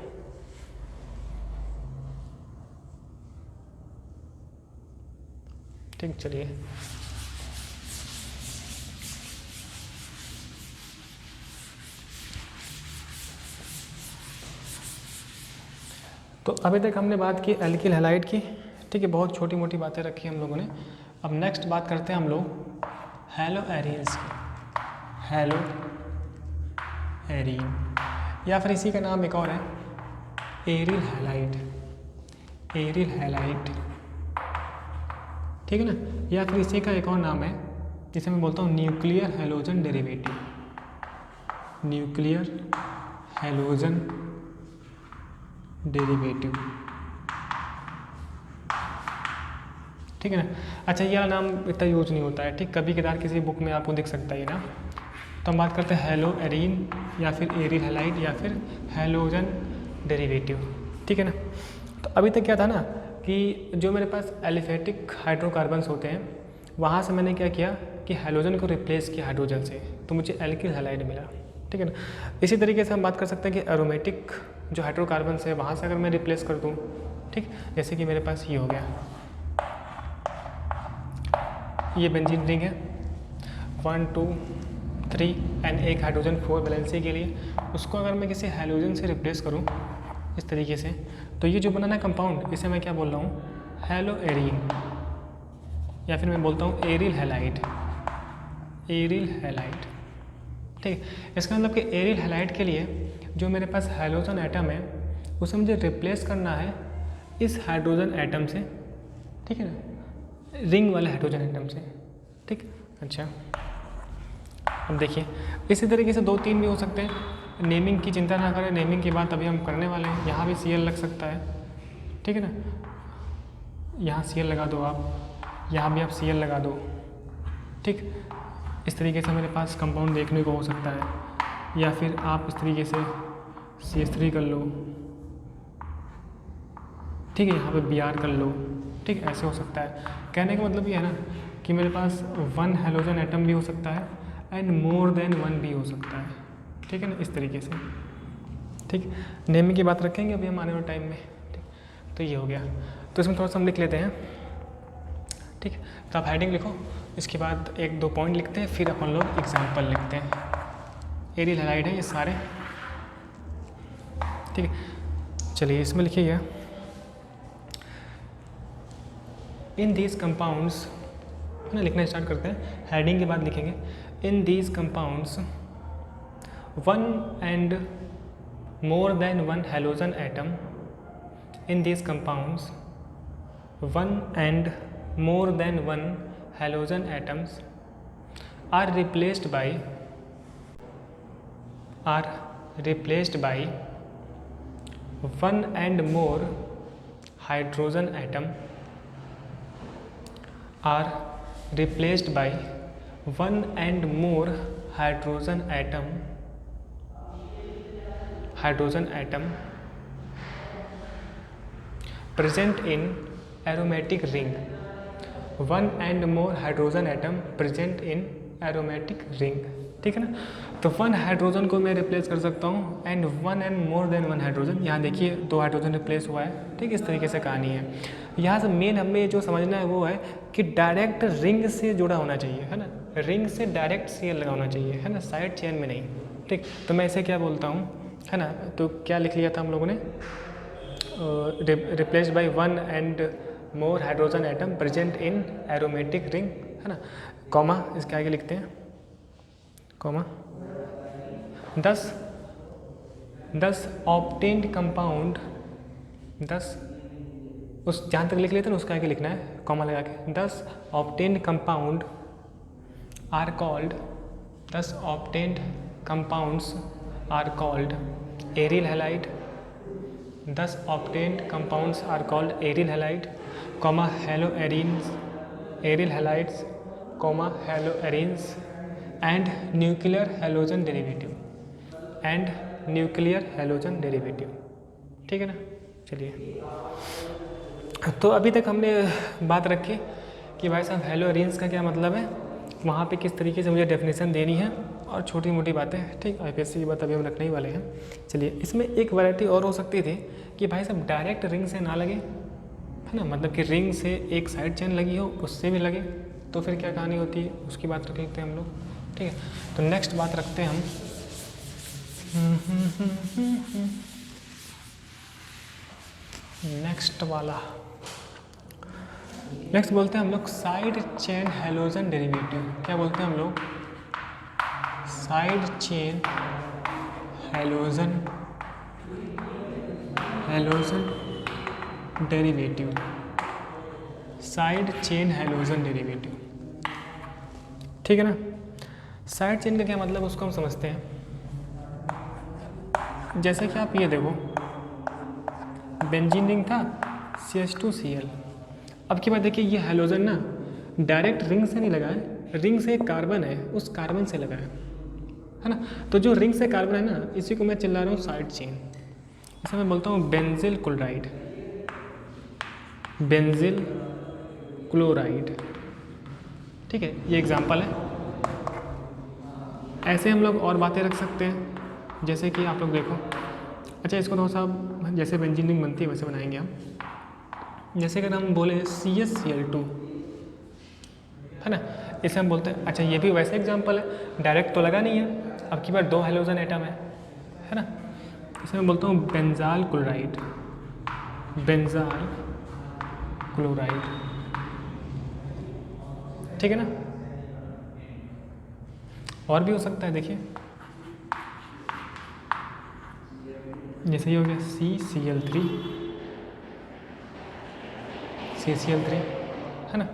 ठीक, चलिए तो अभी तक हमने बात की एल्किल हैलाइड की। ठीक है, बहुत छोटी मोटी बातें रखी हम लोगों ने। अब नेक्स्ट बात करते हैं हम लोग हेलो एरीन्स की। हेलो एरीन, या फिर इसी का नाम एक और है एरिल हैलाइड। एरिल हैलाइड, ठीक है ना। या फिर इसी का एक और नाम है जिसे मैं बोलता हूँ nuclear halogen derivative, nuclear halogen derivative, ठीक है ना। अच्छा, यह नाम इतना यूज नहीं होता है, ठीक, कभी कभार किसी बुक में आपको दिख सकता है ये ना। तो हम बात करते हैं हेलो एरीन या फिर एरिल हैलाइड या फिर हैलोजन डेरिवेटिव, ठीक है ना। तो अभी तक क्या था ना कि जो मेरे पास एलिफेटिक हाइड्रोकार्बन्स होते हैं वहाँ से मैंने क्या किया कि हैलोजन को रिप्लेस किया हाइड्रोजन से, तो मुझे एल्किल हैलाइड मिला, ठीक है ना। इसी तरीके से हम बात कर सकते हैं कि एरोमेटिक जो हाइड्रोकार्बन्स है वहाँ से अगर मैं रिप्लेस कर दूँ, ठीक, जैसे कि मेरे पास ये हो गया, ये बेंजीन रिंग है 1 2 3 एंड एक हाइड्रोजन 4 वैलेंसी के लिए, उसको अगर मैं किसी हैलोजन से रिप्लेस करूँ इस तरीके से, तो ये जो बना ना कंपाउंड, इसे मैं क्या बोल रहा हूँ, हेलो एरीन, या फिर मैं बोलता हूँ एरिल हैलाइड, एरिल हैलाइड, ठीक है। इसका मतलब कि एरिल हैलाइड के लिए जो मेरे पास हाइड्रोजन एटम है उसे मुझे रिप्लेस करना है इस हाइड्रोजन एटम से, ठीक है ना, रिंग वाले हाइड्रोजन एटम से, ठीक। अच्छा, अब देखिए इसी तरीके से 2-3 भी हो सकते हैं। नेमिंग की चिंता ना करें, नेमिंग की बात अभी हम करने वाले हैं। यहाँ भी Cl लग सकता है, ठीक है ना, यहाँ Cl लगा दो आप, यहाँ भी आप Cl लगा दो, ठीक। इस तरीके से मेरे पास कंपाउंड देखने को हो सकता है, या फिर आप इस तरीके से CH3 कर लो, ठीक है, यहाँ पे Br कर लो, ठीक, ऐसे हो सकता है। कहने का मतलब ये है ना कि मेरे पास 1 हैलोजन एटम भी हो सकता है एंड मोर देन 1 भी हो सकता है, ठीक है ना, इस तरीके से, ठीक। नेमिंग की बात रखेंगे अभी हम आने वाले टाइम में, ठीक। तो ये हो गया, तो इसमें थोड़ा सा हम लिख लेते हैं, ठीक। तो आप हेडिंग लिखो, इसके बाद 1-2 पॉइंट लिखते हैं, फिर अपन लोग एग्जाम्पल लिखते हैं। एरिल हैलाइड है ये सारे, ठीक है। चलिए इसमें लिखिएगा, इन दीज कंपाउंड्स, है ना, लिखना स्टार्ट करते हैं। हेडिंग के बाद लिखेंगे इन these compounds 1 and more than 1 halogen atom, in these compounds 1 and more than 1 halogen atoms are replaced by 1 and more hydrogen atom, are replaced by 1 and more hydrogen atom present in aromatic ring, 1 and more hydrogen atom present in aromatic ring, ठीक है ना। तो 1 हाइड्रोजन को मैं रिप्लेस कर सकता हूँ and 1 and more than 1 hydrogen, यहाँ देखिए 2 हाइड्रोजन रिप्लेस हुआ है, ठीक, इस तरीके से कहानी है। यहाँ से मेन हमें जो समझना है वो है कि डायरेक्ट रिंग से जुड़ा होना चाहिए, है ना, रिंग से डायरेक्ट Cl लगाना चाहिए, है ना, साइड चेन में नहीं, ठीक। तो मैं इसे क्या बोलता हूँ, है ना, तो क्या लिख लिया था हम लोगों ने, replaced by 1 and more hydrogen atom present in aromatic ring, है ना, कॉमा इसके आगे लिखते हैं, कॉमा, दस ऑब्टेन्ड कंपाउंड, 10 उस जहाँ तक लिख लेते हैं ना उसका आगे लिखना है कॉमा लगा के, 10 obtained compound are called, 10 obtained compounds are called aryl halide, 10 obtained compounds are called aryl halide, comma halo arenes, aryl halides, comma halo arenes and nuclear halogen derivative, and nuclear halogen derivative, ठीक है ना। चलिए, तो अभी तक हमने बात रखी कि भाई साहब हेलो एरीन्स का क्या मतलब है, वहाँ पे किस तरीके से मुझे डेफिनेशन देनी है, और छोटी मोटी बातें, ठीक, IPSC की बात अभी हम रखने ही वाले हैं। चलिए, इसमें एक वैरायटी और हो सकती थी कि भाई साहब डायरेक्ट रिंग से ना लगे, है ना, मतलब कि रिंग से एक साइड चेन लगी हो उससे भी लगे, तो फिर क्या कहानी होती है उसकी बात रख लेते हैं हम लोग, ठीक है। तो नेक्स्ट बात रखते हैं हम, नेक्स्ट वाला, नेक्स्ट बोलते हैं हम लोग साइड चेन हैलोजन डेरिवेटिव। क्या बोलते हैं हम लोग, side chain halogen derivative, side chain halogen derivative, ठीक है ना। साइड चेन का क्या मतलब उसको हम समझते हैं। जैसे कि आप ये देखो, बेंजीन रिंग था CH2Cl। अब की बात देखिए, ये हैलोजन ना डायरेक्ट रिंग से नहीं लगा है, रिंग से एक कार्बन है, उस कार्बन से लगा है ना। तो जो रिंग से कार्बन है ना, इसी को मैं चिल्ला रहा हूँ साइड चेन। इसे मैं बोलता हूँ बेंजिल क्लोराइड, बेंजिल क्लोराइड, ठीक है। ये एग्जांपल है। ऐसे हम लोग और बातें रख सकते हैं, जैसे कि आप लोग देखो। अच्छा, इसको थोड़ा सा जैसे बेंजीन रिंग बनती है वैसे बनाएंगे हम। जैसे अगर हम बोले CaCl2, है ना, इसे हम बोलते हैं। अच्छा, ये भी वैसे एग्जांपल है, डायरेक्ट तो लगा नहीं है, अब की बार 2 हाइड्रोजन एटम है ना। इसे मैं बोलता हूँ बेंजाल क्लोराइड, बेंजाल क्लोराइड, ठीक है ना। और भी हो सकता है, देखिए जैसे ये हो गया CCl3, है ना।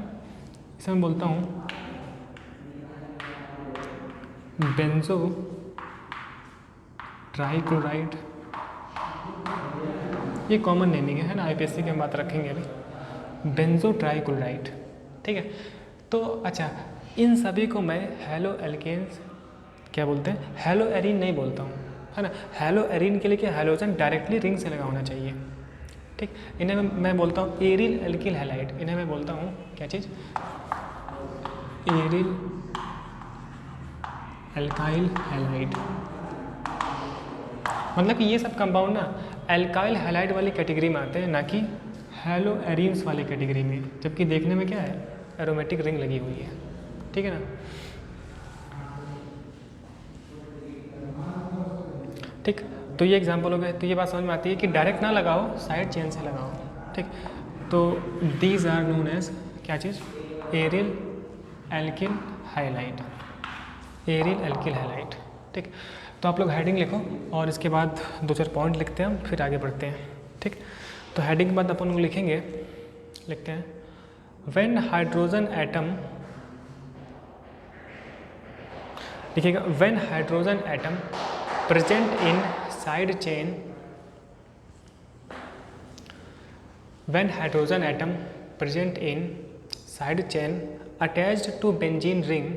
इसे मैं बोलता हूँ बेंजो ट्राइक्लोराइड। ये कॉमन नेमिंग है ना, IPSC की हम बात रखेंगे अभी। बेंजो ट्राइक्लोराइड, ठीक है। तो अच्छा, इन सभी को मैं हेलो एल्केन्स क्या बोलते हैं, हेलो एरीन नहीं बोलता हूँ, है ना। हेलो एरीन के लिए क्या, हैलोजन डायरेक्टली रिंग से लगा होना चाहिए, ठीक। इन्हें मैं बोलता हूँ एरिल एल्किल हैलाइड। इन्हें मैं बोलता हूँ क्या चीज़, एरिल एल्काइल हैलाइड। मतलब कि ये सब कंपाउंड ना एल्काइल हैलाइड वाली कैटेगरी में आते हैं, ना कि हेलो एरीन्स वाली कैटेगरी में, जबकि देखने में क्या है, एरोमेटिक रिंग लगी हुई है, ठीक है ना। ठीक, तो ये एग्जांपल हो गए। तो ये बात समझ में आती है कि डायरेक्ट ना लगाओ, साइड चेन से लगाओ, ठीक। तो दीज आर नोन एज क्या चीज़, aryl alkyl halide, aryl alkyl halide, ठीक। तो आप लोग हेडिंग लिखो और इसके बाद 2-4 पॉइंट लिखते हैं हम, फिर आगे बढ़ते हैं, ठीक। तो हेडिंग के बाद अपन लोग लिखेंगे, लिखते हैं व्हेन हाइड्रोजन एटम, लिखिएगा when hydrogen atom present in side chain, when hydrogen atom present in side chain attached to benzene ring,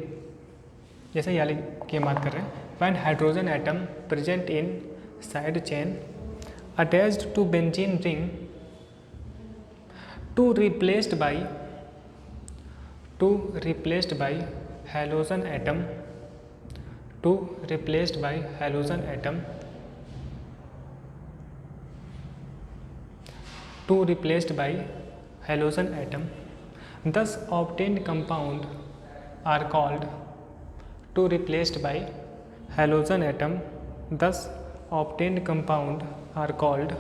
जैसे याली की बात कर रहे हैं, when hydrogen atom present in side chain attached to benzene ring to replaced by halogen atom, to replaced by halogen atom, to replaced by halogen atom, thus obtained compound are called, to replaced by halogen atom, thus obtained compound are called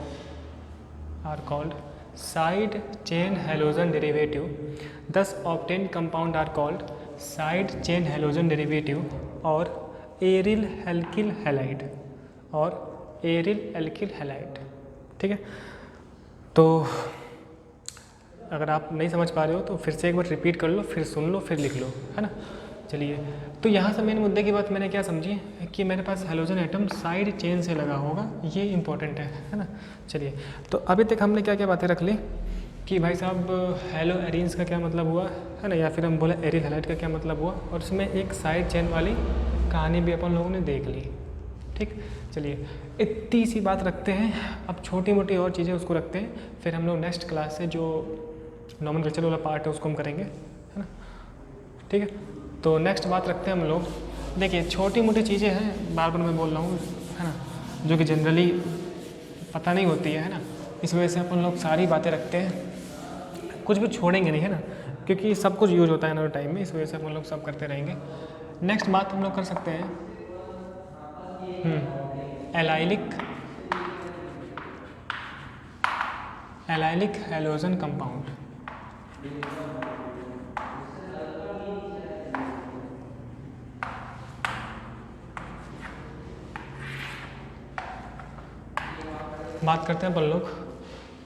side chain halogen derivative, thus obtained compound are called side chain halogen derivative और एरिल एल्किल हैलाइड, और एरिल एल्किल हैलाइड, ठीक है। तो अगर आप नहीं समझ पा रहे हो तो फिर से एक बार रिपीट कर लो, फिर सुन लो, फिर लिख लो, है ना। चलिए, तो यहाँ से मेन मुद्दे की बात मैंने क्या समझी कि मेरे पास हैलोजन एटम साइड चेन से लगा होगा, ये इंपॉर्टेंट है ना। चलिए, तो अभी तक हमने क्या क्या बातें रख ली कि भाई साहब हेलो एरीन्स का क्या मतलब हुआ, है ना, या फिर हम बोले एरिल हैलाइड का क्या मतलब हुआ, और उसमें एक साइड चेन वाली कहानी भी अपन लोगों ने देख ली, ठीक। चलिए, इतनी सी बात रखते हैं, अब छोटी मोटी और चीज़ें उसको रखते हैं, फिर हम लोग नेक्स्ट क्लास से जो नॉमेनक्लेचर वाला पार्ट है उसको हम करेंगे, है ना, ठीक है। तो नेक्स्ट बात रखते हैं हम लोग, देखिए छोटी मोटी चीज़ें हैं, बार बार मैं बोल रहा हूँ, है ना, जो कि जनरली पता नहीं होती है ना, इस वजह से अपन लोग सारी बातें रखते हैं, कुछ भी छोड़ेंगे नहीं, है ना, क्योंकि सब कुछ यूज होता है ना टाइम में, इस वजह से अपन लोग सब करते रहेंगे। नेक्स्ट बात हम लोग कर सकते हैं एलाइलिक हैलोजन कंपाउंड, बात करते हैं अपन लोग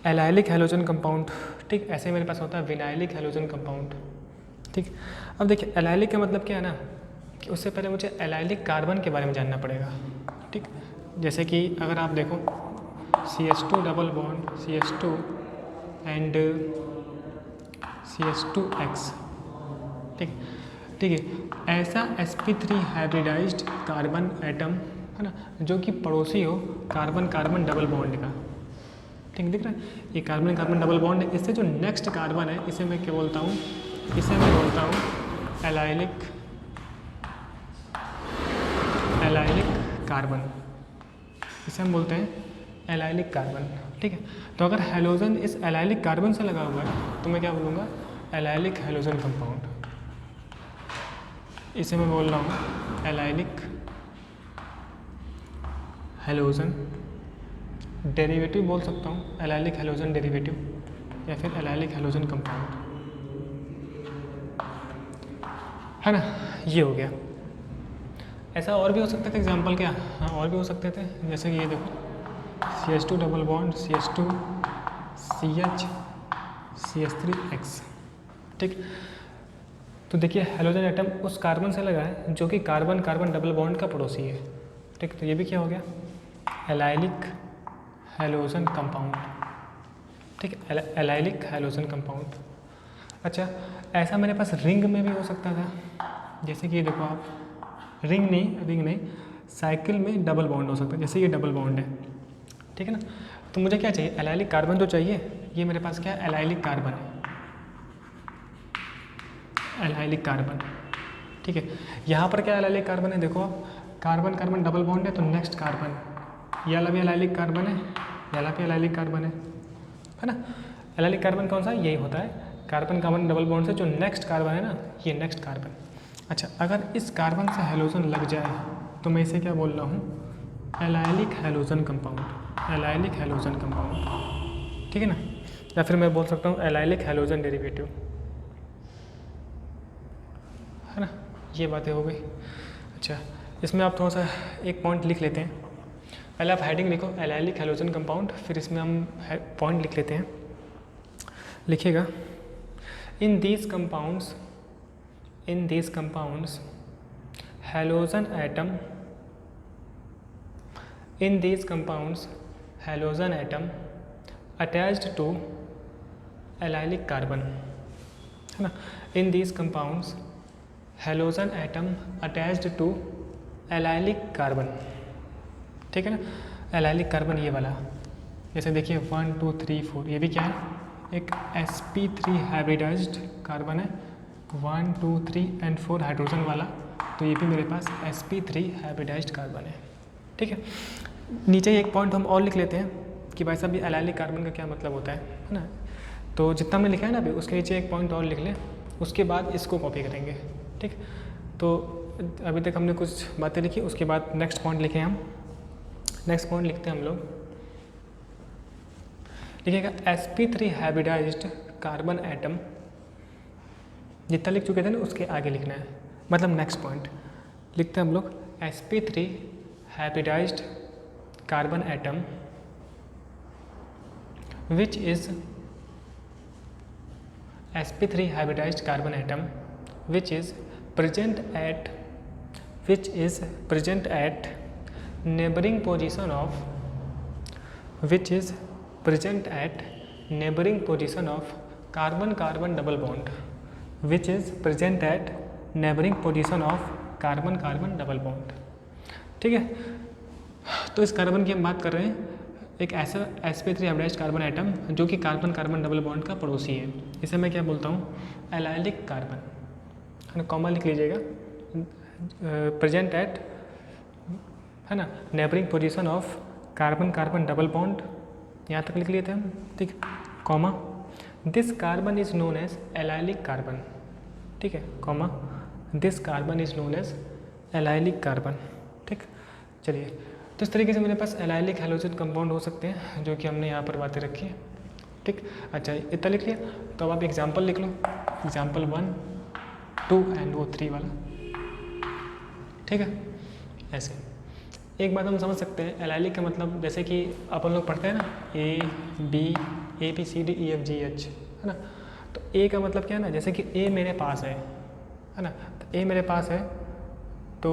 एलाइलिक हैलोजन कंपाउंड, ठीक। ऐसे मेरे पास होता है विनाइलिक हैलोजन कंपाउंड, ठीक। अब देखिए एलाइलिक का मतलब क्या है ना, कि उससे पहले मुझे एलाइलिक कार्बन के बारे में जानना पड़ेगा, ठीक। जैसे कि अगर आप देखो CH2 double bond CH2 and CH2X, ठीक ठीक है। ऐसा sp3 हाइब्रिडाइज्ड कार्बन एटम है ना, जो कि पड़ोसी हो कार्बन कार्बन डबल बॉन्ड का, ठीक दिख रहा है। ये कार्बन कार्बन डबल बॉन्ड है, इससे जो नेक्स्ट कार्बन है इसे मैं क्या बोलता हूँ, इसे मैं बोलता हूँ एलाइलिक कार्बन, इसे हम बोलते हैं एलाइलिक कार्बन, ठीक है। तो अगर हैलोजन इस एलाइलिक कार्बन से लगा हुआ है तो मैं क्या बोलूँगा, एलाइलिक हैलोजन कंपाउंड। इसे मैं बोल रहा हूँ एलाइलिक हैलोजन डेरिवेटिव बोल सकता हूँ, एलाइलिक हैलोजन डेरिवेटिव या फिर एलाइलिक हैलोजन कंपाउंड, है ना। ये हो गया। ऐसा और भी हो सकता था एग्जाम्पल क्या, हाँ और भी हो सकते थे, जैसे कि ये देखो CH2 double bond CH2 CH CH3X, ठीक। तो देखिए हैलोजन एटम उस कार्बन से लगा है जो कि कार्बन कार्बन डबल बॉन्ड का पड़ोसी है, ठीक। तो ये भी क्या हो गया, एलाइलिक हैलोजन कंपाउंड, ठीक। Allylic halogen compound. अच्छा ऐसा मेरे पास रिंग में भी हो सकता था, जैसे कि ये देखो आप, रिंग नहीं साइकिल में डबल बॉन्ड हो सकता है, जैसे ये डबल बॉन्ड है, ठीक है ना। तो मुझे क्या चाहिए, एलाइलिक कार्बन जो चाहिए, ये मेरे पास क्या है, एलाइलिक कार्बन है, एलाइलिक कार्बन, ठीक है। यहाँ पर क्या एलाइलिक कार्बन है, देखो आप कार्बन कार्बन डबल बॉन्ड है तो नेक्स्ट कार्बन, ये वाला भी एलाइलिक कार्बन है, ये वाला भी एलाइलिक कार्बन है ना। एलाइलिक कार्बन कौन सा, यही होता है कार्बन कार्बन डबल बॉन्ड से जो नेक्स्ट कार्बन है ना, ये नेक्स्ट कार्बन। अच्छा अगर इस कार्बन से हैलोजन लग जाए तो मैं इसे क्या बोल रहा हूँ, allylic halogen compound, allylic halogen compound, ठीक है ना। या फिर मैं बोल सकता हूँ एलाइलिक हैलोजन डेरिवेटिव, है ना। ये बातें हो गई। अच्छा इसमें आप थोड़ा सा एक पॉइंट लिख लेते हैं, पहले आप हेडिंग लिखो एलाइलिक हैलोजन कंपाउंड, फिर इसमें हम पॉइंट लिख लेते हैं। लिखिएगा in these compounds halogen atom attached to allylic carbon, है ना। In these compounds halogen atom attached to allylic carbon, ठीक है ना। एलाइलिक कार्बन ये वाला, जैसे देखिए 1 2 3 4, ये भी क्या है, एक sp3 हाइब्रिडाइज्ड कार्बन है, 1 2 3 एंड 4 हाइड्रोजन वाला, तो ये भी मेरे पास sp3 हाइब्रिडाइज्ड कार्बन है, ठीक है। नीचे एक पॉइंट हम और लिख लेते हैं कि भाई साहब ये एलाइलिक कार्बन का क्या मतलब होता है ना। तो जितना हमने लिखा है ना अभी, उसके नीचे एक पॉइंट और लिख लें, उसके बाद इसको कॉपी करेंगे, ठीक। तो अभी तक हमने कुछ बातें लिखी, उसके बाद नेक्स्ट पॉइंट लिखे हम, नेक्स्ट पॉइंट लिखते हैं हम लोग, लिखिएगा sp3 हाइब्रिडाइज्ड कार्बन एटम, जितना लिख चुके थे ना उसके आगे लिखना है, मतलब नेक्स्ट पॉइंट लिखते हैं हम लोग sp3 hybridised carbon atom which is sp3 hybridized carbon atom which is present at neighboring position of carbon carbon double bond, which is present at neighboring position of carbon carbon double bond, ठीक है। तो इस कार्बन की हम बात कर रहे हैं, एक ऐसा sp3 हाइब्रिडाइज्ड कार्बन एटम जो कि कार्बन कार्बन डबल बॉन्ड का पड़ोसी है, इसे मैं क्या बोलता हूँ, एलाइलिक कार्बन, है ना। कॉमा लिख लीजिएगा, प्रेजेंट एट, है ना, neighbouring position of carbon carbon double bond, यहाँ तक लिख लिए थे हम, ठीक। Comma this carbon is known as allylic carbon, ठीक है, comma this carbon is known as allylic carbon, ठीक। चलिए तो इस तरीके से मेरे पास एलाइलिक हैलोजन कंपाउंड हो सकते हैं, जो कि हमने यहाँ पर बातें रखी है, ठीक। अच्छा इतना लिख लिया, तो अब आप एग्जाम्पल लिख लो, एग्जाम्पल 1 2 एंड वो 3 वाला, ठीक है। ऐसे एक बात हम समझ सकते हैं, एलाइलिक का मतलब जैसे कि अपन लोग पढ़ते हैं ना, A B ABCDEFGH, है ना। तो ए का मतलब क्या है ना, जैसे कि ए मेरे पास है ना, तो ए मेरे पास है तो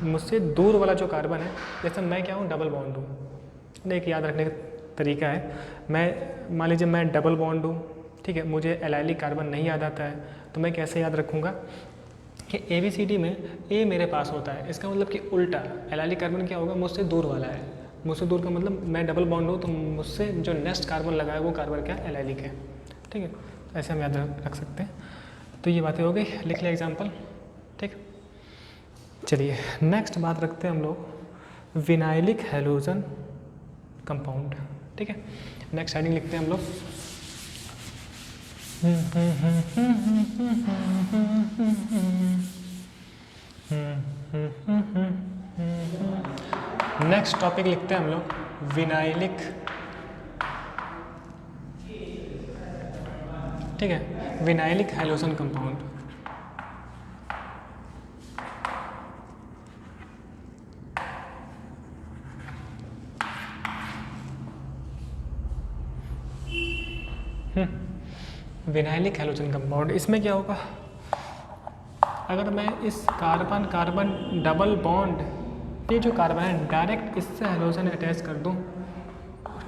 मुझसे दूर वाला जो कार्बन है, जैसे मैं क्या हूँ, डबल बॉन्ड हूँ। एक याद रखने का तरीका है, मैं मान लीजिए मैं डबल बॉन्ड हूँ, ठीक है, मुझे एलाइलिक कार्बन नहीं याद आता है, तो मैं कैसे याद रखूँगा कि ABCD में ए मेरे पास होता है, इसका मतलब कि उल्टा एलाइलिक कार्बन क्या होगा, मुझसे दूर वाला है। मुझसे दूर का मतलब मैं डबल बॉन्ड हूँ तो मुझसे जो नेक्स्ट कार्बन लगा है वो कार्बन क्या एलाइलिक है, ठीक है। ऐसे हम याद रख सकते हैं। तो ये बातें हो गई, लिख लिया एग्जाम्पल, ठीक। चलिए नेक्स्ट बात रखते हैं हम लोग विनाइलिक हैलोजन कंपाउंड, ठीक है। नेक्स्ट हेडिंग लिखते हैं हम लोग नेक्स्ट टॉपिक लिखते हैं हम लोग विनाइलिक, ठीक है, vinylic halogen compound. Vinylic halogen compound, इसमें क्या होगा, अगर मैं इस कार्बन कार्बन डबल बॉन्ड, ये जो कार्बन है डायरेक्ट इससे हैलोजन अटैच कर दूं,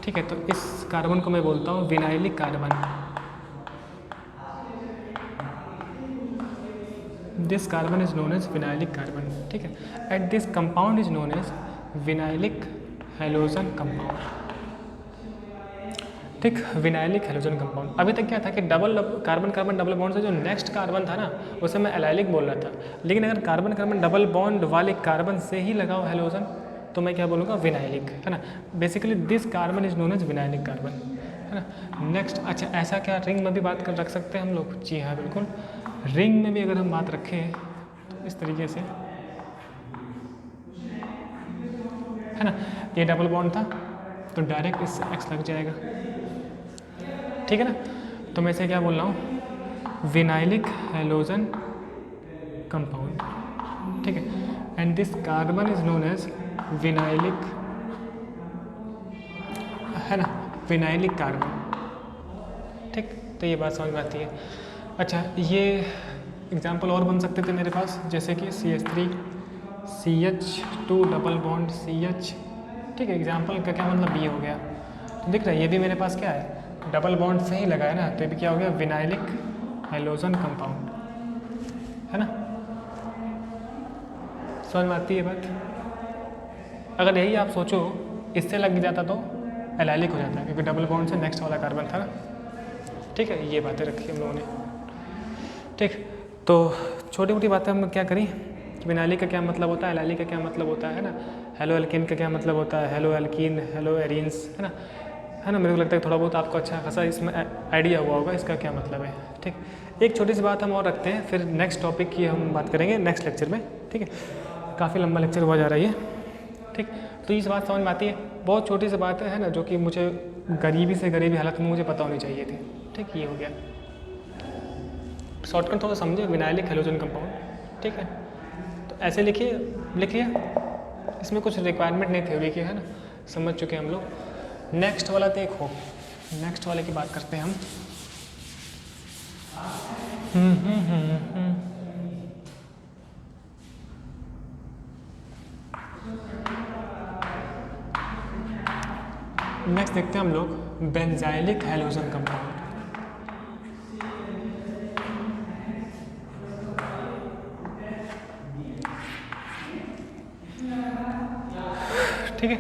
ठीक है, तो इस कार्बन को मैं बोलता हूँ vinylic carbon. This carbon is known as vinylic carbon, ठीक है, and this compound is known as vinylic halogen compound, ठीक। विनाइलिक हैलोजन कंपाउंड, अभी तक क्या था कि double carbon carbon double bond से जो नेक्स्ट कार्बन था ना उसे मैं एलाइलिक बोल रहा था, लेकिन अगर कार्बन कार्बन डबल बॉन्ड वाले कार्बन से ही लगाओ हैलोजन तो मैं क्या बोलूँगा, विनाइलिक, है ना। Basically this carbon is known as vinylic carbon, है ना। नेक्स्ट, अच्छा ऐसा क्या रिंग में भी बात कर रख सकते हैं हम लोग, जी हाँ बिल्कुल, रिंग में भी अगर हम बात रखें तो इस तरीके से, है ना, ये डबल बॉन्ड था तो डायरेक्ट इससे एक्स लग जाएगा, ठीक है ना। तो मैं इसे क्या बोल रहा हूँ, विनाइलिक हैलोजन कंपाउंड, ठीक है, and this carbon is known as vinylic, है ना, विनाइलिक कार्बन, ठीक। तो ये बात समझ में आती है। अच्छा ये एग्जाम्पल और बन सकते थे मेरे पास, जैसे कि CH3 CH2 double bond CH, ठीक है, एग्जाम्पल का क्या मतलब ये हो गया, तो दिख रहा है ये भी मेरे पास क्या है, डबल बॉन्ड से ही लगा है ना, तो ये भी क्या हो गया, विनाइलिक हैलोजन कंपाउंड, है ना। समझ में आती है बात। अगर यही आप सोचो इससे लग जाता तो एलाइलिक हो जाता है, क्योंकि डबल बॉन्ड से नेक्स्ट वाला कार्बन था ना, ठीक है। ये बातें रखी हम लोगों ने, ठीक। तो छोटी मोटी बातें हम क्या करें कि विनाइलिक का क्या मतलब होता है, एलाइलिक का क्या मतलब होता है ना, हेलो एल्कीन का क्या मतलब होता है, हेलो एल्कीन, हेलो एरिन्स, है ना, है ना। मेरे को लगता है थोड़ा बहुत आपको अच्छा खासा इसमें आइडिया हुआ होगा इसका क्या मतलब है, ठीक। एक छोटी सी बात हम और रखते हैं, फिर नेक्स्ट टॉपिक की हम बात करेंगे नेक्स्ट लेक्चर में, ठीक है। काफ़ी लंबा लेक्चर हुआ जा रहा है ये, ठीक। तो इस बात समझ में आती है, बहुत छोटी सी बात है ना, जो कि मुझे गरीबी से गरीबी हालत में मुझे पता होनी चाहिए थी, ठीक। ये हो गया शॉर्टकट, थोड़ा समझे, विनाइलिक हैलोजन कंपाउंड, ठीक है। तो ऐसे लिखिए, लिखिए, इसमें कुछ रिक्वायरमेंट नहीं थ्योरी की, है ना, समझ चुके हैं हम लोग। नेक्स्ट वाला देखो, नेक्स्ट वाले की बात करते हैं हम। नेक्स्ट देखते हैं हम लोग बेंजाइलिक हैलोजन कंपाउंड, ठीक है।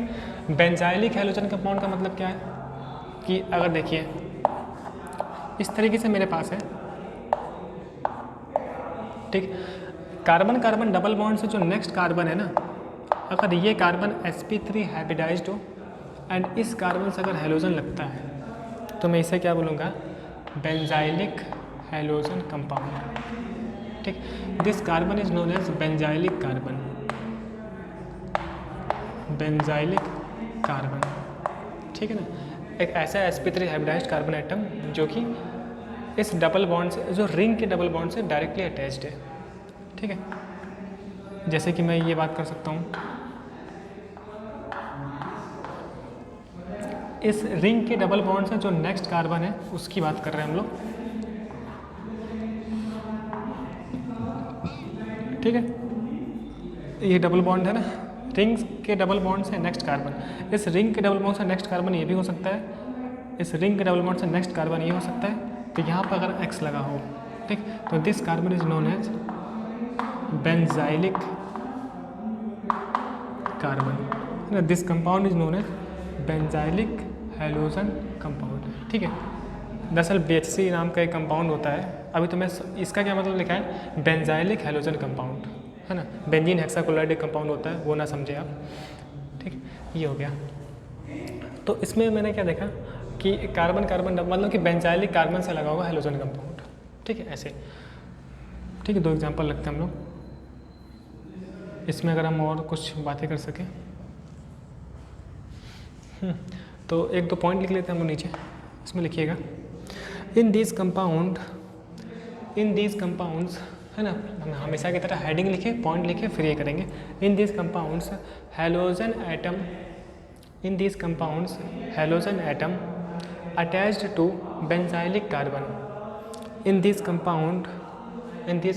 बेंजाइलिक हैलोजन कंपाउंड का मतलब क्या है कि अगर देखिए इस तरीके से मेरे पास है, ठीक, कार्बन कार्बन डबल बॉन्ड से जो नेक्स्ट कार्बन है ना, अगर ये कार्बन sp3 हाइब्रिडाइज्ड हो एंड इस कार्बन से अगर हैलोजन लगता है तो मैं इसे क्या बोलूँगा, बेंजाइलिक हैलोजन कंपाउंड, ठीक। This carbon is known as benzylic carbon, benzylic carbon, ठीक है ना। एक ऐसा sp3 हाइब्रिडाइज्ड कार्बन आइटम जो कि इस डबल बॉन्ड से, जो रिंग के डबल बॉन्ड से डायरेक्टली अटैच्ड है, ठीक है। जैसे कि मैं ये बात कर सकता हूँ, इस रिंग के डबल बॉन्ड से जो नेक्स्ट कार्बन है उसकी बात कर रहे हैं हम लोग, ठीक है। ये डबल बॉन्ड है ना, रिंग के डबल बॉन्ड से नेक्स्ट कार्बन, इस रिंग के डबल बॉन्ड से नेक्स्ट कार्बन ये भी हो सकता है, इस रिंग के डबल बॉन्ड से नेक्स्ट कार्बन ये हो सकता है। तो यहाँ पर अगर X लगा हो, ठीक, तो this carbon is known as benzylic carbon, this compound is known as benzylic halogen compound, ठीक है। दरअसल BHC नाम का एक कंपाउंड होता है, अभी तो मैं इसका क्या मतलब लिखा है, बेंजाइलिक हैलोजन कंपाउंड, है ना। बेंजीन हेक्साक्लोराइड एक कंपाउंड होता है, वो ना समझे आप, ठीक। ये हो गया। तो इसमें मैंने क्या देखा कि कार्बन कार्बन मतलब कि बेंजाइलिक कार्बन से लगा होगा हैलोजन कंपाउंड, ठीक है, ऐसे, ठीक है। 2 एग्जांपल लगते हैं हम लोग इसमें, अगर हम और कुछ बातें कर सकें। तो 1-2 पॉइंट लिख लेते हैं हम लोग नीचे, इसमें लिखिएगा इन दीज कंपाउंड्स, है ना, हम हमेशा की तरह हेडिंग लिखे, पॉइंट लिखे, फिर ये करेंगे। In these compounds halogen atom attached to benzylic carbon, in these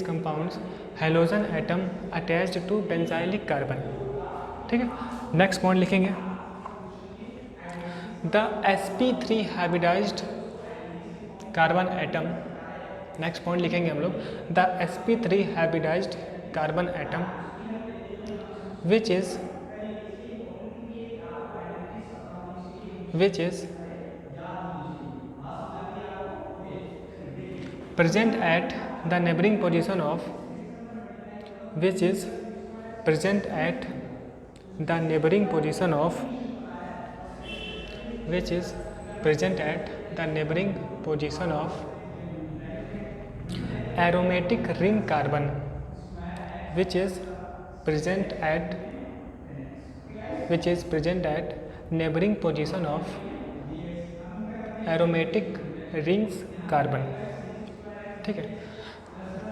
compounds halogen atom attached to benzylic carbon, ठीक है। नेक्स्ट पॉइंट लिखेंगे the sp3 hybridised carbon atom, next point लिखेंगे हम लोग the sp3 hybridised carbon atom which is present at the neighboring position of aromatic ring carbon, which is present at neighboring position of aromatic rings carbon, ठीक है।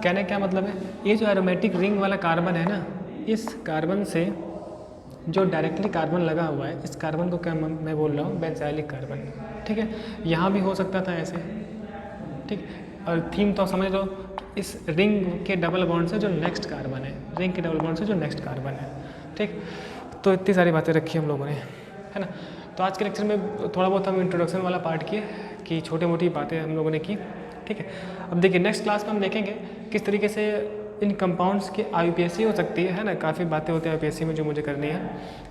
कहने क्या मतलब है, ये जो एरोमेटिक रिंग वाला कार्बन है ना, इस कार्बन से जो डायरेक्टली कार्बन लगा हुआ है, इस कार्बन को क्या मैं बोल रहा हूँ, बेंजाइलिक कार्बन, ठीक है। यहाँ भी हो सकता था ऐसे, ठीक। और थीम तो समझ लो, इस रिंग के डबल बॉन्ड से जो नेक्स्ट कार्बन है, ठीक। तो इतनी सारी बातें रखी हम लोगों ने, है ना। तो आज के लेक्चर में थोड़ा बहुत हम इंट्रोडक्शन वाला पार्ट किए कि छोटी मोटी बातें हम लोगों ने की, ठीक है। अब देखिए नेक्स्ट क्लास में हम देखेंगे किस तरीके से इन कंपाउंड्स की IUPAC हो सकती है ना। काफ़ी बातें होती हैं IUPAC में जो मुझे करनी है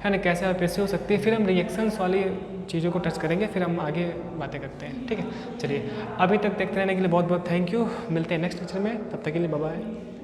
ना, कैसे IUPAC हो सकती है। फिर हम रिएक्शंस वाली चीज़ों को टच करेंगे, फिर हम आगे बातें करते हैं, ठीक है। चलिए, अभी तक देखते रहने के लिए बहुत बहुत थैंक यू। मिलते हैं नेक्स्ट लेक्चर में, तब तक के लिए बाय बाय।